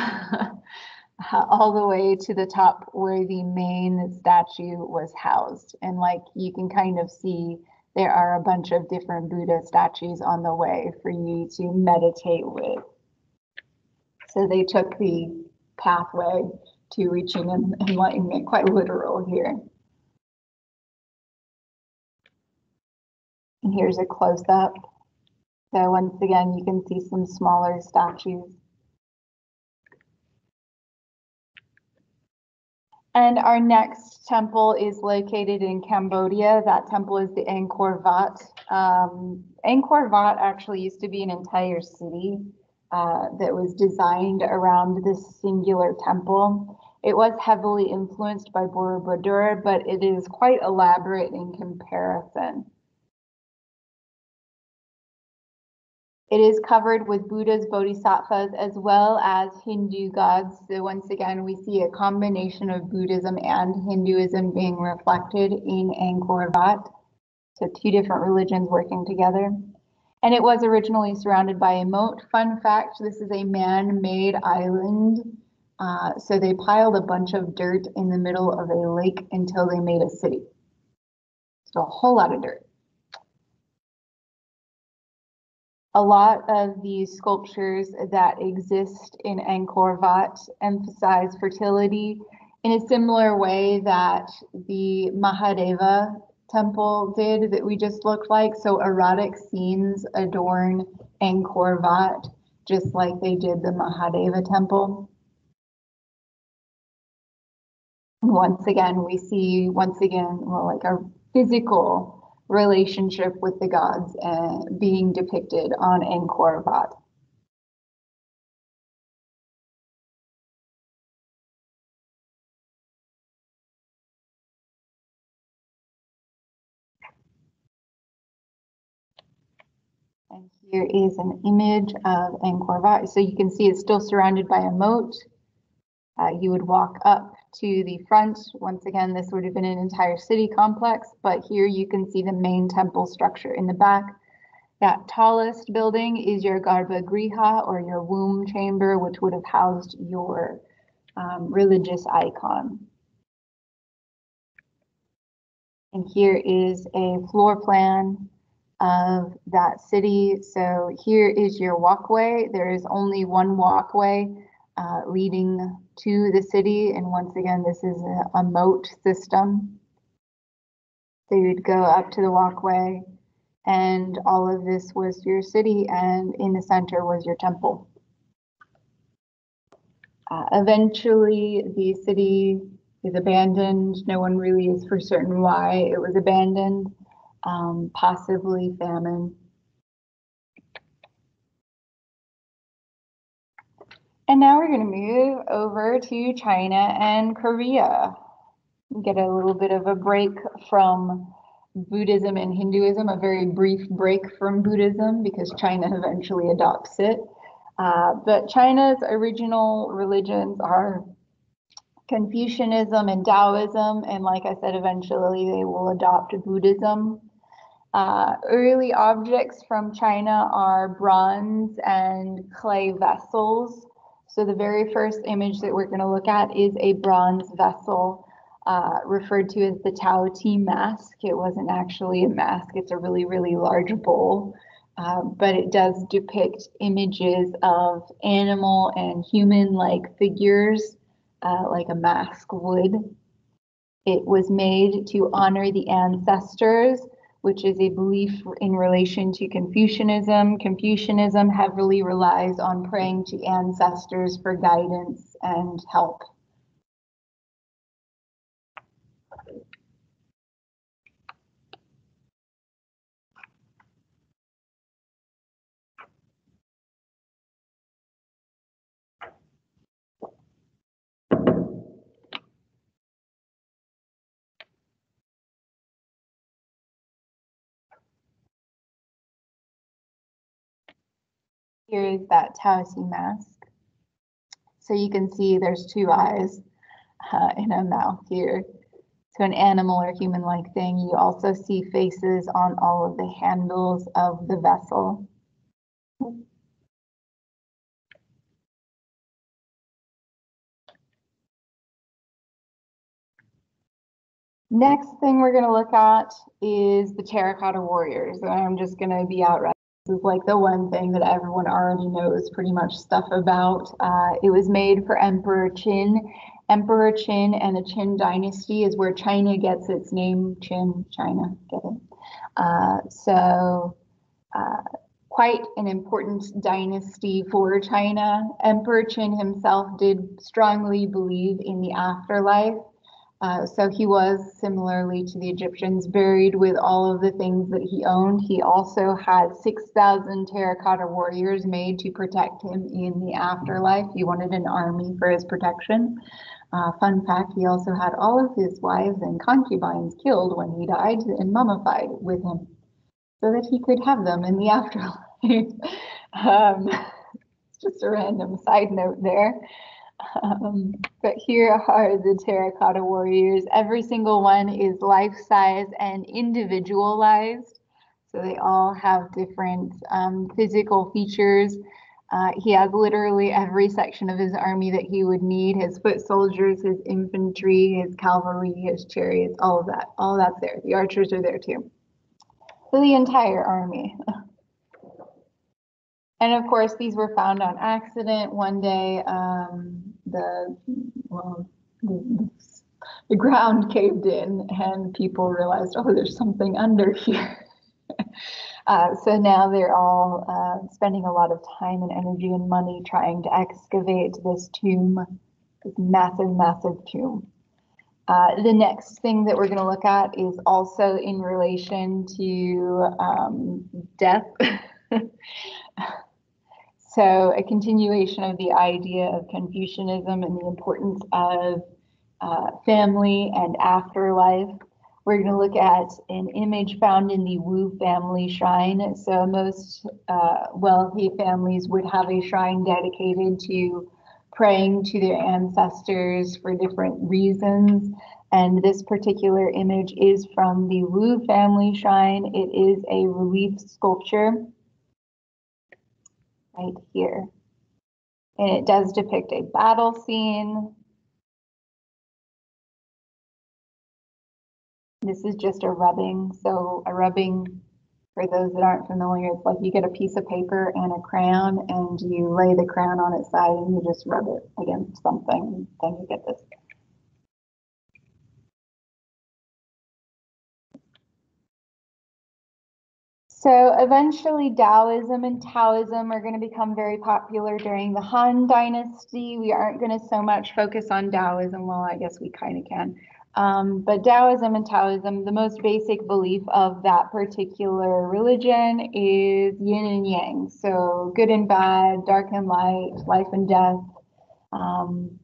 all the way to the top where the main statue was housed. And like you can kind of see, there are a bunch of different Buddha statues on the way for you to meditate with. So they took the pathway to reaching enlightenment quite literal here. And here's a close-up. So once again, you can see some smaller statues. And our next temple is located in Cambodia. That temple is the Angkor Wat. Angkor Wat actually used to be an entire city that was designed around this singular temple. It was heavily influenced by Borobudur, but it is quite elaborate in comparison. It is covered with Buddhas, Bodhisattvas, as well as Hindu gods. So once again, we see a combination of Buddhism and Hinduism being reflected in Angkor Wat. So two different religions working together. And it was originally surrounded by a moat. Fun fact, this is a man-made island. So they piled a bunch of dirt in the middle of a lake until they made a city. So a whole lot of dirt. A lot of the sculptures that exist in Angkor Wat emphasize fertility in a similar way that the Mahadeva temple did that we just looked like. So erotic scenes adorn Angkor Wat, just like they did the Mahadeva temple. And once again, we see, well, like a physical relationship with the gods being depicted on Angkor Wat. And here is an image of Angkor Wat. So you can see it's still surrounded by a moat. You would walk up to the front. Once again, this would have been an entire city complex, but here you can see the main temple structure in the back. That tallest building is your Garbhagriha, or your womb chamber, which would have housed your religious icon. And here is a floor plan of that city. So here is your walkway. There is only one walkway leading to the city. And once again, this is a moat system. So you'd go up to the walkway, and all of this was your city, and in the center was your temple. Eventually, the city is abandoned. No one really is for certain why it was abandoned, possibly famine. And now we're going to move over to China and Korea. Get a little bit of a break from Buddhism and Hinduism, a very brief break from Buddhism because China eventually adopts it. But China's original religions are Confucianism and Taoism, and like I said, eventually they will adopt Buddhism. Early objects from China are bronze and clay vessels. So the very first image that we're going to look at is a bronze vessel referred to as the Tao Ti mask. It wasn't actually a mask, it's a really, really large bowl. But it does depict images of animal and human-like figures, like a mask would. It was made to honor the ancestors, which is a belief in relation to Confucianism. Confucianism heavily relies on praying to ancestors for guidance and help. Here is that Tao Ti mask. So you can see there's two eyes and a mouth here. So an animal or human-like thing. You also see faces on all of the handles of the vessel. Next thing we're going to look at is the terracotta warriors. And I'm just going to be outright. This is like the one thing that everyone already knows pretty much stuff about. It was made for Emperor Qin. Emperor Qin and the Qin dynasty is where China gets its name. Qin, China, get it? Quite an important dynasty for China. Emperor Qin himself did strongly believe in the afterlife. So he was, similarly to the Egyptians, buried with all of the things that he owned. He also had 6,000 terracotta warriors made to protect him in the afterlife. He wanted an army for his protection. Fun fact, he also had all of his wives and concubines killed when he died and mummified with him so that he could have them in the afterlife. It's just a random side note there. But here are the terracotta warriors. Every single one is life-size and individualized. So they all have different physical features. He has literally every section of his army that he would need: his foot soldiers, his infantry, his cavalry, his chariots, all of that. All that's there. The archers are there too. So the entire army. And of course, these were found on accident. One day, the ground caved in and people realized, oh, there's something under here. So now they're all spending a lot of time and energy and money trying to excavate this tomb, this massive, massive tomb. The next thing that we're going to look at is also in relation to death. So a continuation of the idea of Confucianism and the importance of family and afterlife. We're going to look at an image found in the Wu family shrine. So most wealthy families would have a shrine dedicated to praying to their ancestors for different reasons. And this particular image is from the Wu family shrine. It is a relief sculpture right here. And it does depict a battle scene. This is just a rubbing. So a rubbing, for those that aren't familiar, it's like you get a piece of paper and a crayon and you lay the crayon on its side and you just rub it against something, then you get this. So eventually Taoism and Taoism are going to become very popular during the Han Dynasty. We aren't going to so much focus on Taoism, well, I guess we kind of can. But Taoism and Taoism, the most basic belief of that particular religion is yin and yang. So good and bad, dark and light, life and death,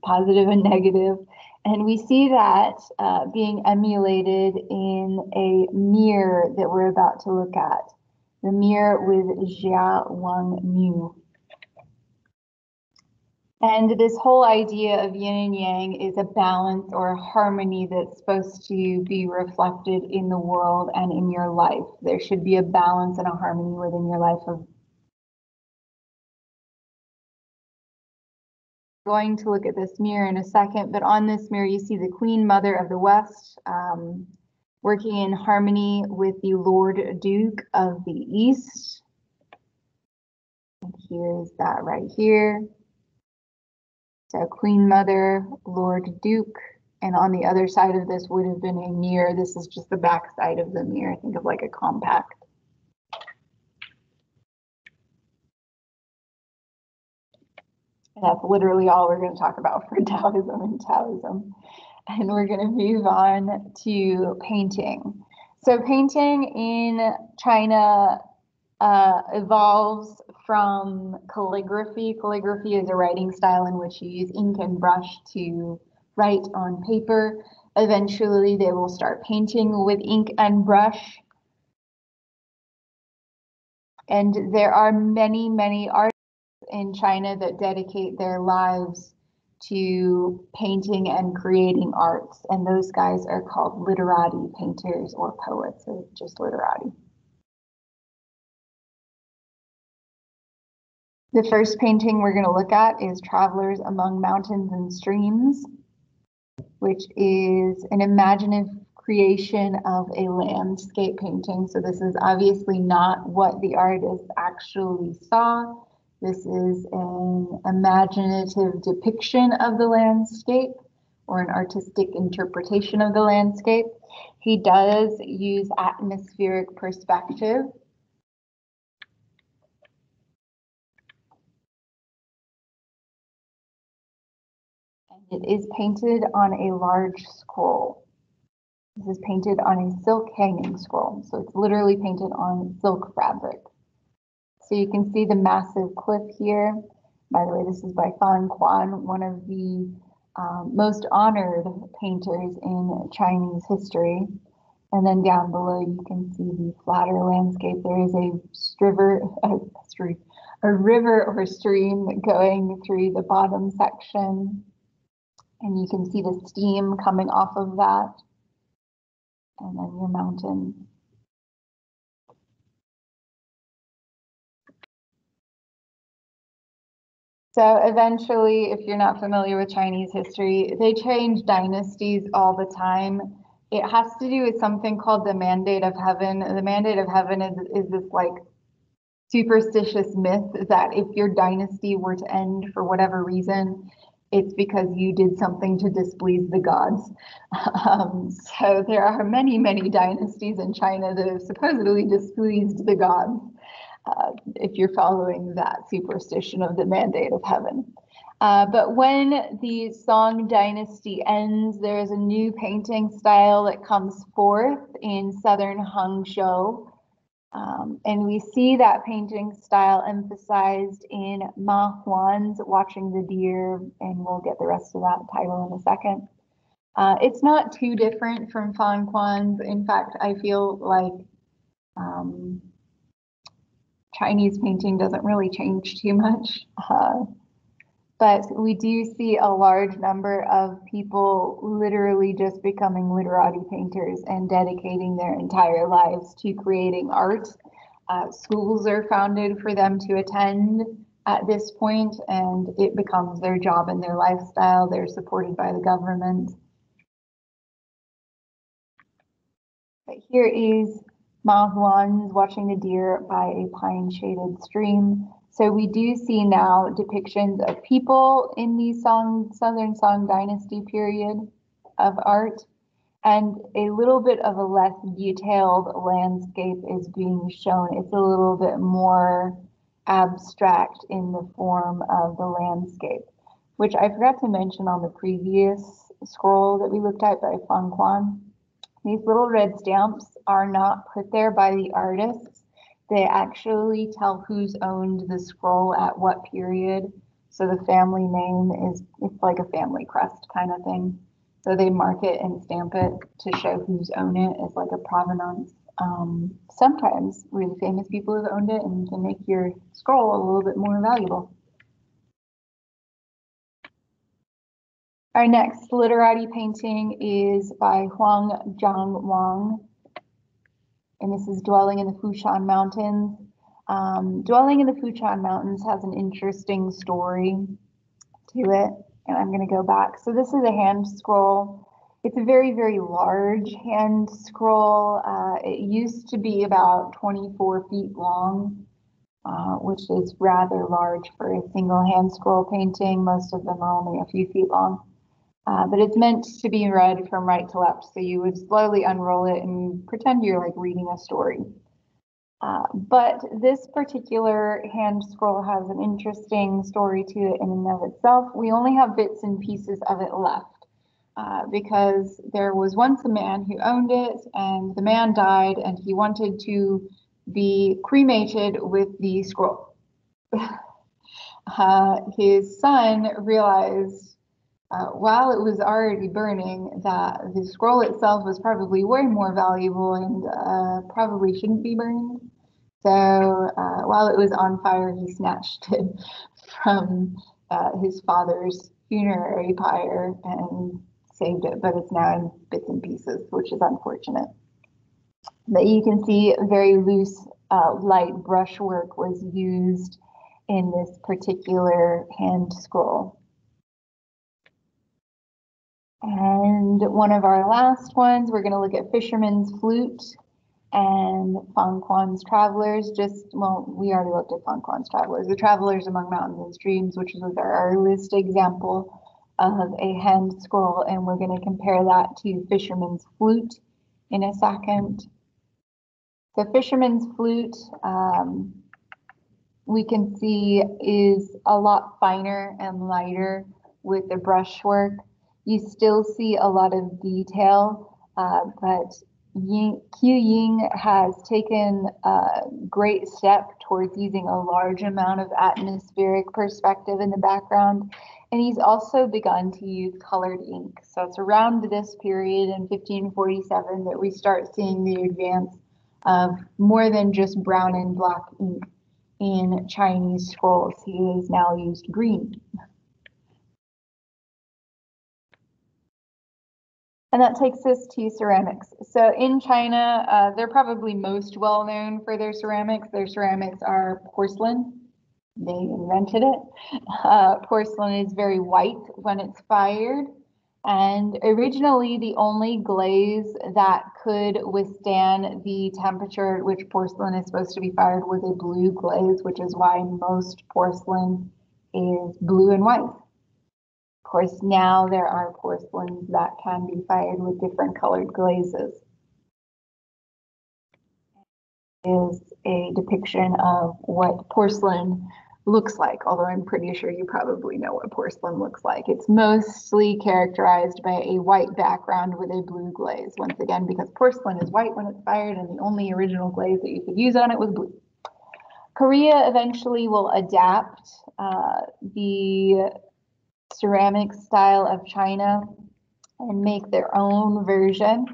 positive and negative. And we see that being emulated in a mirror that we're about to look at. The mirror with Jia Wang Mu. And this whole idea of yin and yang is a balance or a harmony that's supposed to be reflected in the world and in your life. There should be a balance and a harmony within your life. Going to look at this mirror in a second, but on this mirror you see the Queen Mother of the West working in harmony with the Lord Duke of the East. And here's that right here. So Queen Mother, Lord Duke, and on the other side of this would have been a mirror. This is just the back side of the mirror. Think of like a compact. And that's literally all we're going to talk about for Taoism and Taoism. And we're going to move on to painting. So painting in China evolves from calligraphy. Calligraphy is a writing style in which you use ink and brush to write on paper. Eventually, they will start painting with ink and brush. And there are many, many artists in China that dedicate their lives to painting and creating arts. And those guys are called literati painters or poets, or just literati. The first painting we're going to look at is Travelers Among Mountains and Streams, which is an imaginative creation of a landscape painting. So this is obviously not what the artist actually saw. This is an imaginative depiction of the landscape or an artistic interpretation of the landscape. He does use atmospheric perspective. And it is painted on a large scroll. This is painted on a silk hanging scroll. So it's literally painted on silk fabric. So you can see the massive cliff here. By the way, this is by Fan Quan, one of the most honored painters in Chinese history. And then down below, you can see the flatter landscape. There is a river or stream going through the bottom section. And you can see the steam coming off of that. And then your mountains. So eventually, if you're not familiar with Chinese history, they change dynasties all the time. It has to do with something called the mandate of heaven. The mandate of heaven is this like superstitious myth that if your dynasty were to end for whatever reason, it's because you did something to displease the gods. So there are many, many dynasties in China that have supposedly displeased the gods. If you're following that superstition of the mandate of heaven. But when the Song dynasty ends, there's a new painting style that comes forth in southern Hangzhou. And we see that painting style emphasized in Ma Huan's Watching the Deer, and we'll get the rest of that title in a second. It's not too different from Fan Quan's. In fact, I feel like Chinese painting doesn't really change too much. But we do see a large number of people literally just becoming literati painters and dedicating their entire lives to creating art. Schools are founded for them to attend at this point, and it becomes their job and their lifestyle. They're supported by the government. But here is Ma Huan's Watching the Deer by a Pine-Shaded Stream. So we do see now depictions of people in the Southern Song Dynasty period of art, and a little bit of a less detailed landscape is being shown. It's a little bit more abstract in the form of the landscape, which I forgot to mention on the previous scroll that we looked at by Fan Quan. These little red stamps are not put there by the artists. They actually tell who's owned the scroll at what period. So the family name it's like a family crest kind of thing. So they mark it and stamp it to show who's owned it as like a provenance. Sometimes really famous people have owned it and can make your scroll a little bit more valuable. Our next literati painting is by Huang Zhang Wang, and this is Dwelling in the Fushan Mountains. Dwelling in the Fushan Mountains has an interesting story to it, and I'm going to go back. So this is a hand scroll. It's a very, very large hand scroll. It used to be about 24 feet long, which is rather large for a single hand scroll painting. Most of them are only a few feet long. But it's meant to be read from right to left. So you would slowly unroll it and pretend you're like reading a story. But this particular hand scroll has an interesting story to it in and of itself. We only have bits and pieces of it left because there was once a man who owned it, and the man died, and he wanted to be cremated with the scroll. His son realized while it was already burning, that the scroll itself was probably way more valuable and probably shouldn't be burned. So while it was on fire, he snatched it from his father's funerary pyre and saved it, but it's now in bits and pieces, which is unfortunate. But you can see very loose light brushwork was used in this particular hand scroll. And one of our last ones, we're going to look at Fisherman's Flute and Fan Quan's Travelers. We already looked at Fan Quan's Travelers. The Travelers Among Mountains and Streams, which was our earliest example of a hand scroll, and we're going to compare that to Fisherman's Flute in a second. The Fisherman's Flute, we can see is a lot finer and lighter with the brushwork. You still see a lot of detail, but Qiu Ying has taken a great step towards using a large amount of atmospheric perspective in the background. And he's also begun to use colored ink. So it's around this period in 1547 that we start seeing the advance of more than just brown and black ink in Chinese scrolls. He has now used green. And that takes us to ceramics. So in China, they're probably most well known for their ceramics. Their ceramics are porcelain. They invented it. Porcelain is very white when it's fired. And originally, the only glaze that could withstand the temperature at which porcelain is supposed to be fired was a blue glaze, which is why most porcelain is blue and white. Of course, now there are porcelains that can be fired with different colored glazes. Is a depiction of what porcelain looks like, although I'm pretty sure you probably know what porcelain looks like. It's mostly characterized by a white background with a blue glaze, once again, because porcelain is white when it's fired and the only original glaze that you could use on it was blue. Korea eventually will adapt the ceramic style of China and make their own version.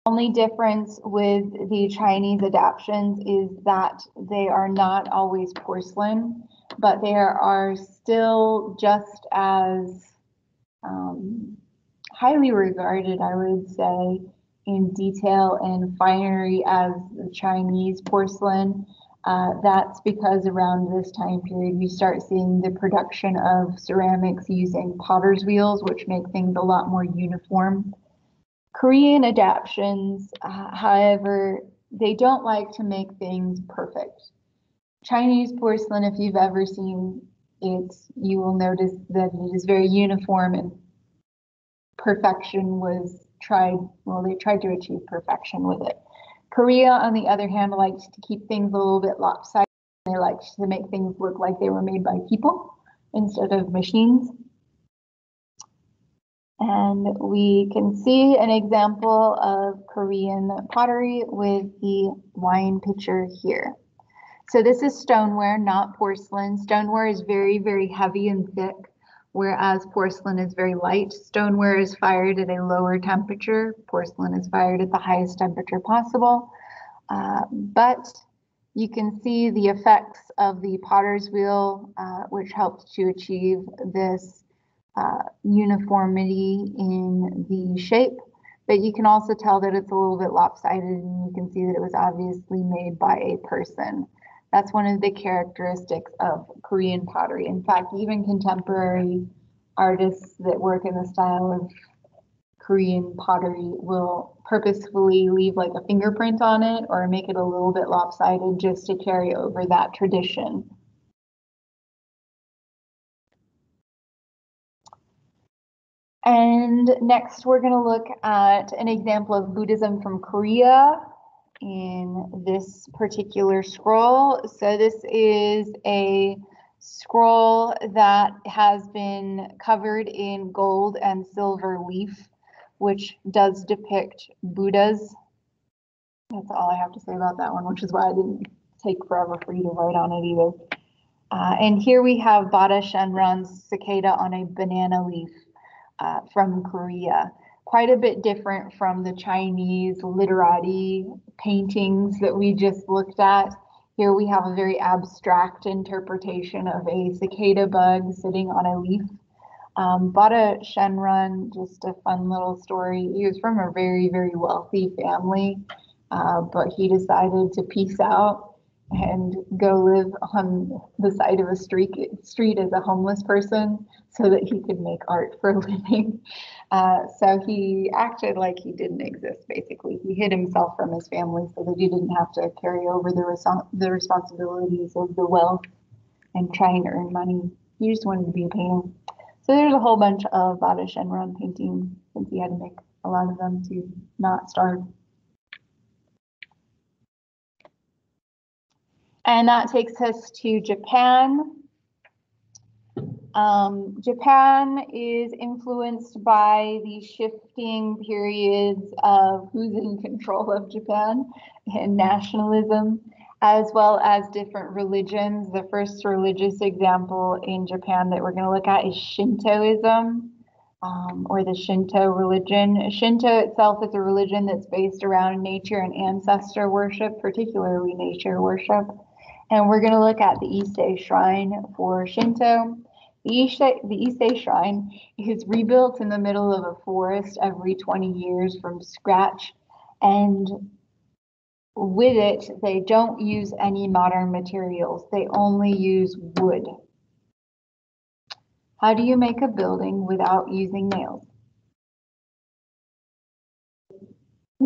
Only difference with the Chinese adaptations is that they are not always porcelain, but they are still just as highly regarded, I would say, in detail and finery as the Chinese porcelain. That's because around this time period, we start seeing the production of ceramics using potter's wheels, which make things a lot more uniform. Korean adaptations, however, they don't like to make things perfect. Chinese porcelain, if you've ever seen it, you will notice that it is very uniform and perfection was tried, well, they tried to achieve perfection with it. Korea, on the other hand, likes to keep things a little bit lopsided. They like to make things look like they were made by people instead of machines. And we can see an example of Korean pottery with the wine pitcher here. So this is stoneware, not porcelain. Stoneware is very, very heavy and thick, whereas porcelain is very light. Stoneware is fired at a lower temperature. Porcelain is fired at the highest temperature possible. But you can see the effects of the potter's wheel, which helps to achieve this uniformity in the shape, but you can also tell that it's a little bit lopsided, and you can see that it was obviously made by a person. That's one of the characteristics of Korean pottery. In fact, even contemporary artists that work in the style of Korean pottery will purposefully leave like a fingerprint on it or make it a little bit lopsided just to carry over that tradition. And next, we're going to look at an example of Buddhism from Korea in this particular scroll. So this is a scroll that has been covered in gold and silver leaf, which does depict Buddhas. That's all I have to say about that one, which is why I didn't take forever for you to write on it either. And here we have Bada Shenran's cicada on a banana leaf. From Korea. Quite a bit different from the Chinese literati paintings that we just looked at. Here we have a very abstract interpretation of a cicada bug sitting on a leaf. Bada Shenran, just a fun little story. He was from a very, very wealthy family, but he decided to peace out and go live on the side of a street as a homeless person so that he could make art for a living. So he acted like he didn't exist, basically. He hid himself from his family so that he didn't have to carry over the responsibilities of the wealth and trying to earn money. He just wanted to be a painter. So there's a whole bunch of Bada Shenran paintings since he had to make a lot of them to not starve. And that takes us to Japan. Japan is influenced by the shifting periods of who's in control of Japan and nationalism, as well as different religions. The first religious example in Japan that we're going to look at is Shintoism, or the Shinto religion. Shinto itself is a religion that's based around nature and ancestor worship, particularly nature worship. And we're going to look at the Ise Shrine for Shinto. The Ise Shrine is rebuilt in the middle of a forest every 20 years from scratch. And with it, they don't use any modern materials. They only use wood. How do you make a building without using nails?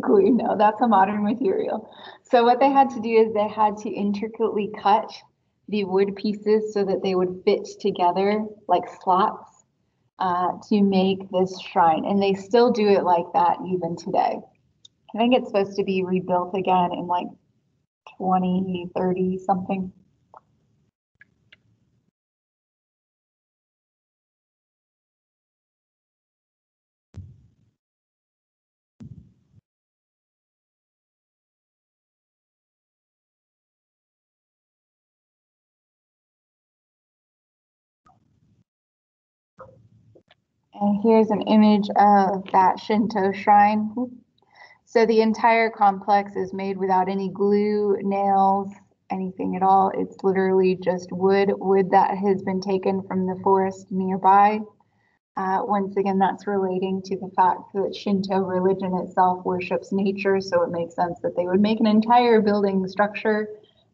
Glue, no, that's a modern material. So what they had to do is they had to intricately cut the wood pieces so that they would fit together like slots to make this shrine. And they still do it like that even today. I think it's supposed to be rebuilt again in like 2030 something. And here's an image of that Shinto shrine. So the entire complex is made without any glue, nails, anything at all. It's literally just wood that has been taken from the forest nearby. Once again, that's relating to the fact that Shinto religion itself worships nature, so it makes sense that they would make an entire building structure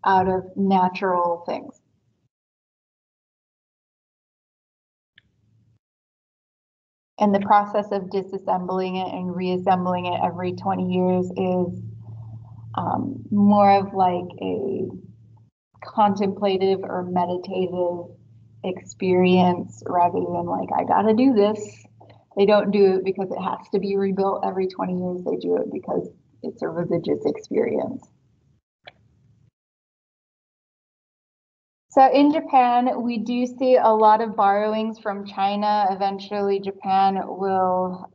out of natural things. And the process of disassembling it and reassembling it every 20 years is more of like a contemplative or meditative experience rather than like, I gotta do this. They don't do it because it has to be rebuilt every 20 years. They do it because it's a religious experience. So in Japan, we do see a lot of borrowings from China. Eventually, Japan will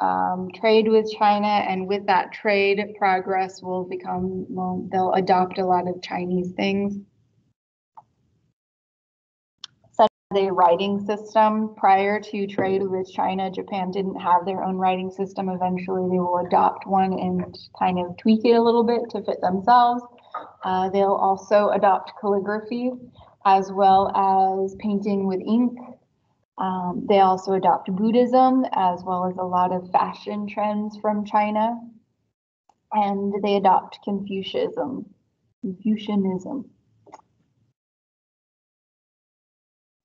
trade with China, and with that trade, progress will become, well, they'll adopt a lot of Chinese things. Such as a writing system. Prior to trade with China, Japan didn't have their own writing system. Eventually, they will adopt one and kind of tweak it a little bit to fit themselves. They'll also adopt calligraphy, as well as painting with ink. They also adopt Buddhism, as well as a lot of fashion trends from China. And they adopt Confucianism.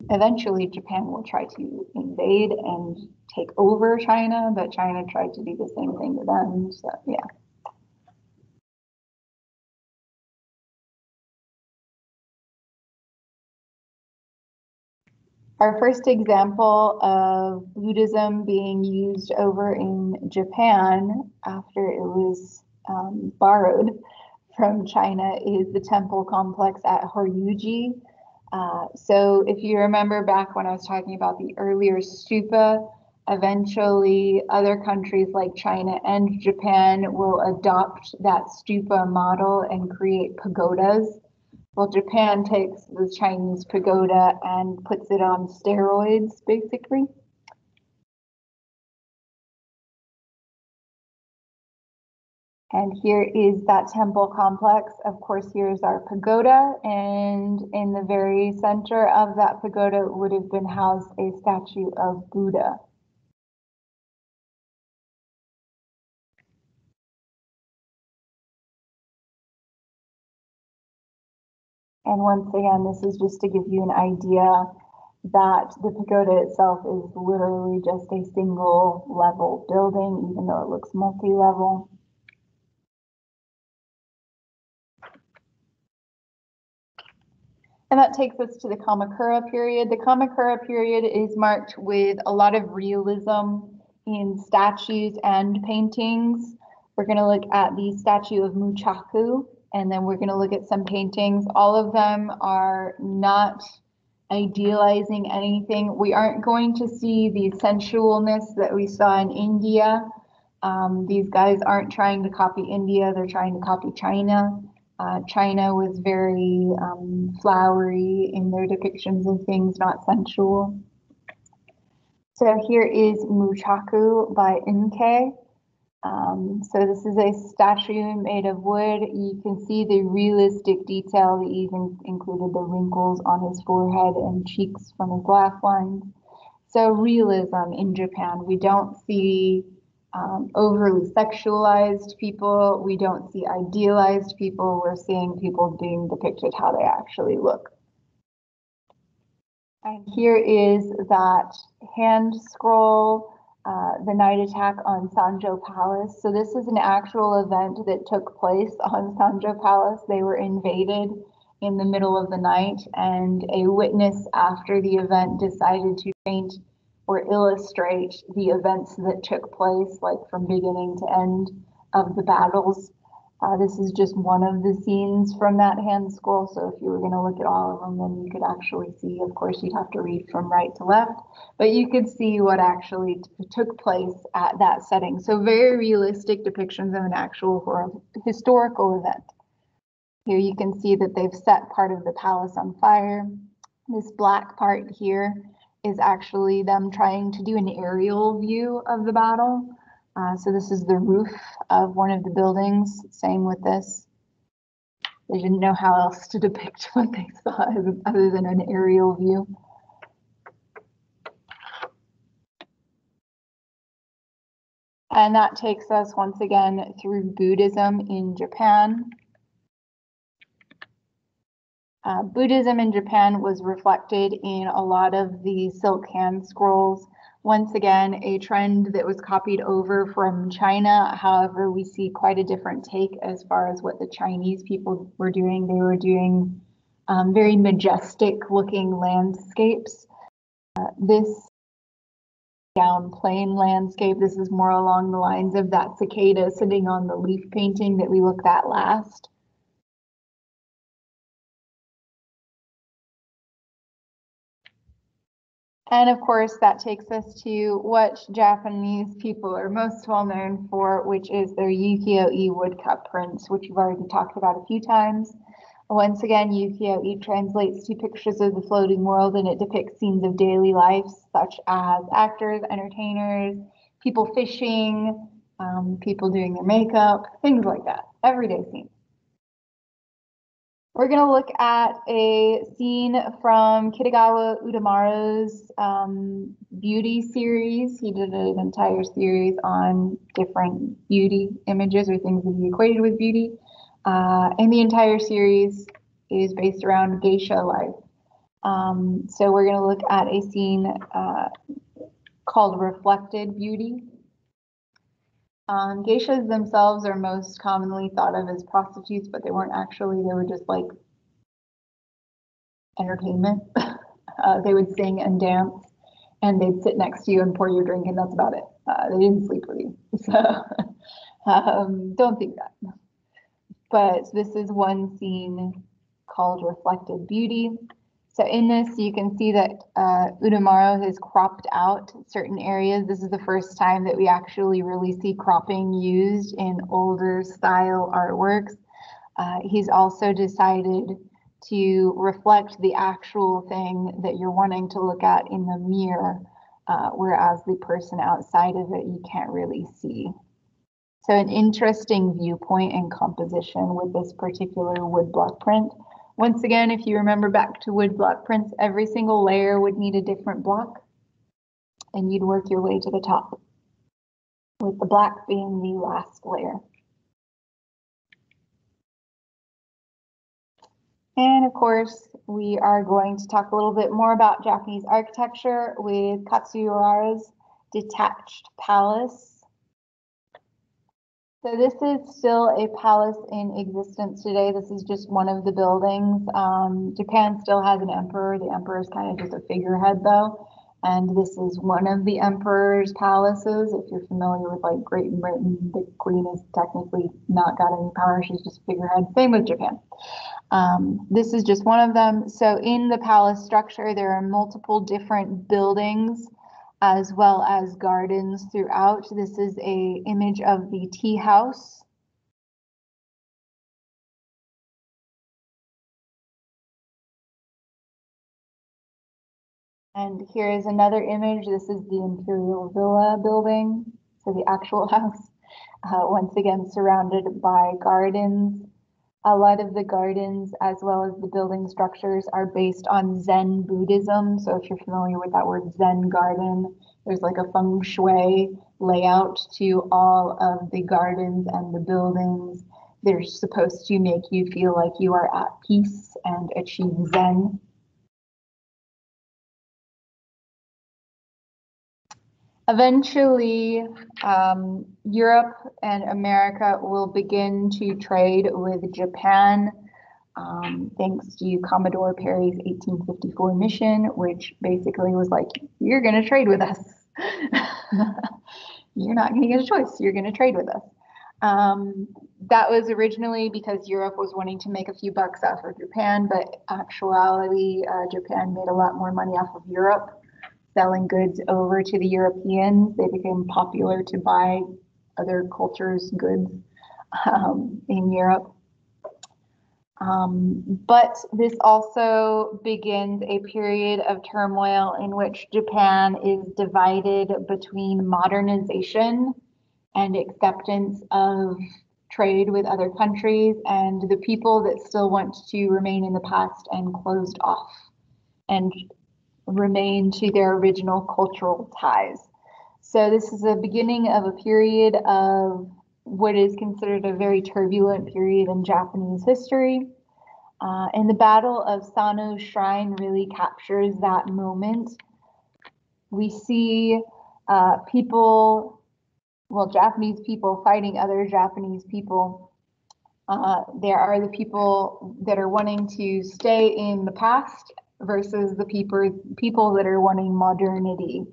Eventually, Japan will try to invade and take over China, but China tried to do the same thing to them. So, yeah. Our first example of Buddhism being used over in Japan after it was borrowed from China is the temple complex at Horyuji. So if you remember back when I was talking about the earlier stupa, eventually other countries like China and Japan will adopt that stupa model and create pagodas. Well, Japan takes the Chinese pagoda and puts it on steroids, basically. And here is that temple complex. Of course, here's our pagoda, and in the very center of that pagoda would have been housed a statue of Buddha. And once again, this is just to give you an idea that the pagoda itself is literally just a single level building, even though it looks multi-level. And that takes us to the Kamakura period. The Kamakura period is marked with a lot of realism in statues and paintings. We're going to look at the statue of Muchaku, and then we're going to look at some paintings. All of them are not idealizing anything. We aren't going to see the sensualness that we saw in India. These guys aren't trying to copy India, they're trying to copy China. China was very flowery in their depictions of things, not sensual. So here is Muchaku by Inke. So this is a statue made of wood. You can see the realistic detail. They even included the wrinkles on his forehead and cheeks from his laugh lines. So realism in Japan, we don't see overly sexualized people. We don't see idealized people. We're seeing people being depicted how they actually look. And here is that hand scroll, the night attack on Sanjo Palace. So this is an actual event that took place on Sanjo Palace. They were invaded in the middle of the night, and a witness after the event decided to paint or illustrate the events that took place, like from beginning to end of the battles. This is just one of the scenes from that hand scroll. So if you were going to look at all of them, then you could actually see, of course, you'd have to read from right to left, but you could see what actually took place at that setting. So very realistic depictions of an actual historical event. Here you can see that they've set part of the palace on fire. This black part here is actually them trying to do an aerial view of the battle. So this is the roof of one of the buildings. Same with this. They didn't know how else to depict what they saw other than an aerial view. And that takes us once again through Buddhism in Japan. Buddhism in Japan was reflected in a lot of the silk hand scrolls. Once again, a trend that was copied over from China. However, we see quite a different take as far as what the Chinese people were doing. They were doing very majestic looking landscapes. This down plain landscape, this is more along the lines of that cicada sitting on the leaf painting that we looked at last. And of course, that takes us to what Japanese people are most well known for, which is their ukiyo-e woodcut prints, which we've already talked about a few times. Once again, ukiyo-e translates to pictures of the floating world, and it depicts scenes of daily life, such as actors, entertainers, people fishing, people doing their makeup, things like that, everyday scenes. We're going to look at a scene from Kitagawa Udamaro's beauty series. He did an entire series on different beauty images or things that he equated with beauty. And the entire series is based around geisha life. So we're going to look at a scene called Reflected Beauty. Geishas themselves are most commonly thought of as prostitutes, but they weren't actually, they were just like entertainment. They would sing and dance, and they'd sit next to you and pour your drink, and that's about it. They didn't sleep with you, so don't think that. But this is one scene called Reflected Beauty. So in this, you can see that Udamaro has cropped out certain areas. This is the first time that we actually really see cropping used in older style artworks. He's also decided to reflect the actual thing that you're wanting to look at in the mirror, whereas the person outside of it you can't really see. So an interesting viewpoint and composition with this particular woodblock print. Once again, if you remember back to woodblock prints, every single layer would need a different block, and you'd work your way to the top, with the black being the last layer. And of course, we are going to talk a little bit more about Japanese architecture with Katsuura's detached palace. So this is still a palace in existence today. This is just one of the buildings. Japan still has an emperor. The emperor is kind of just a figurehead though. And this is one of the emperor's palaces. If you're familiar with like Great Britain, the queen is technically not got any power. She's just a figurehead. Same with Japan. This is just one of them. So in the palace structure, there are multiple different buildings as well as gardens throughout. This is an image of the tea house. And here is another image. This is the Imperial Villa building, so the actual house, once again surrounded by gardens. A lot of the gardens as well as the building structures are based on Zen Buddhism. So if you're familiar with that word Zen garden, there's like a feng shui layout to all of the gardens and the buildings. They're supposed to make you feel like you are at peace and achieve Zen. Eventually, Europe and America will begin to trade with Japan, thanks to Commodore Perry's 1854 mission, which basically was like, you're going to trade with us. You're not going to get a choice. You're going to trade with us. That was originally because Europe was wanting to make a few bucks off of Japan, but actuality, Japan made a lot more money off of Europe. Selling goods over to the Europeans, they became popular to buy other cultures' goods in Europe. But this also begins a period of turmoil in which Japan is divided between modernization and acceptance of trade with other countries and the people that still want to remain in the past and closed off and remain to their original cultural ties. So this is the beginning of a period of what is considered a very turbulent period in Japanese history. And the Battle of Sano Shrine really captures that moment. We see people, well, Japanese people fighting other Japanese people. There are the people that are wanting to stay in the past versus the people that are wanting modernity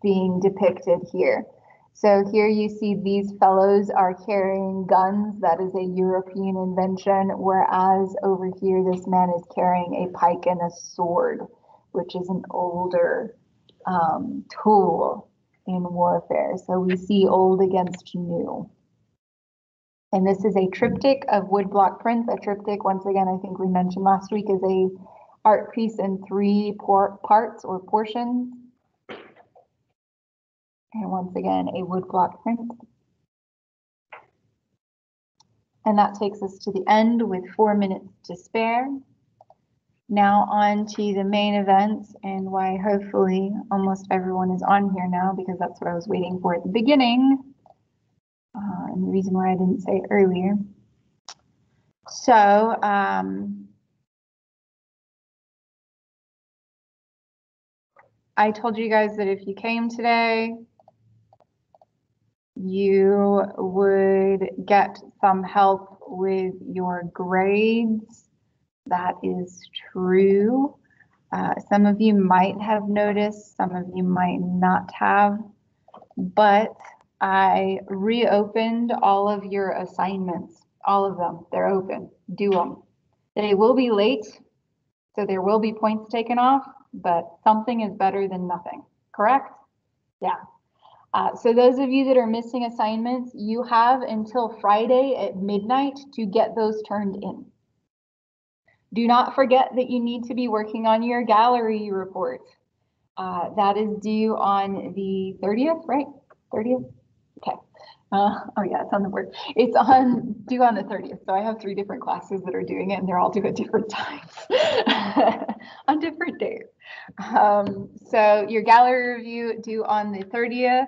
being depicted here. So here you see these fellows are carrying guns. That is a European invention, whereas over here this man is carrying a pike and a sword, which is an older tool in warfare. So we see old against new. And this is a triptych of woodblock prints. A triptych, once again, I think we mentioned last week, is a art piece in 3 parts or portions. And once again, a woodblock print. And that takes us to the end with 4 minutes to spare. Now on to the main events and why hopefully almost everyone is on here now, because that's what I was waiting for at the beginning. And the reason why I didn't say it earlier. So, I told you guys that if you came today, you would get some help with your grades. That is true. Some of you might have noticed, some of you might not have, but I reopened all of your assignments, all of them. They're open. Do them. They will be late, so there will be points taken off, but something is better than nothing, correct? Yeah. So those of you that are missing assignments, you have until Friday at midnight to get those turned in. Do not forget that you need to be working on your gallery report. That is due on the 30th, right? 30th? Okay. Oh yeah, it's on the board. It's due on the 30th. So I have 3 different classes that are doing it and they're all due at different times on different days. So your gallery review due on the 30th.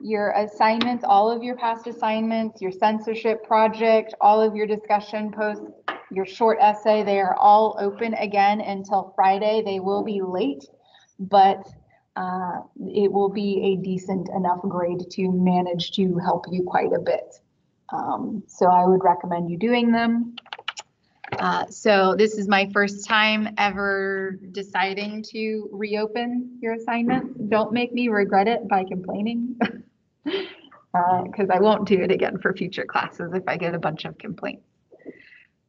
Your assignments, all of your past assignments, your censorship project, all of your discussion posts, your short essay, they are all open again until Friday. They will be late, but it will be a decent enough grade to manage to help you quite a bit. So I would recommend you doing them. So this is my first time ever deciding to reopen your assignment. Don't make me regret it by complaining, because I won't do it again for future classes if I get a bunch of complaints.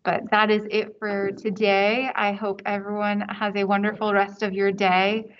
But that is it for today. I hope everyone has a wonderful rest of your day.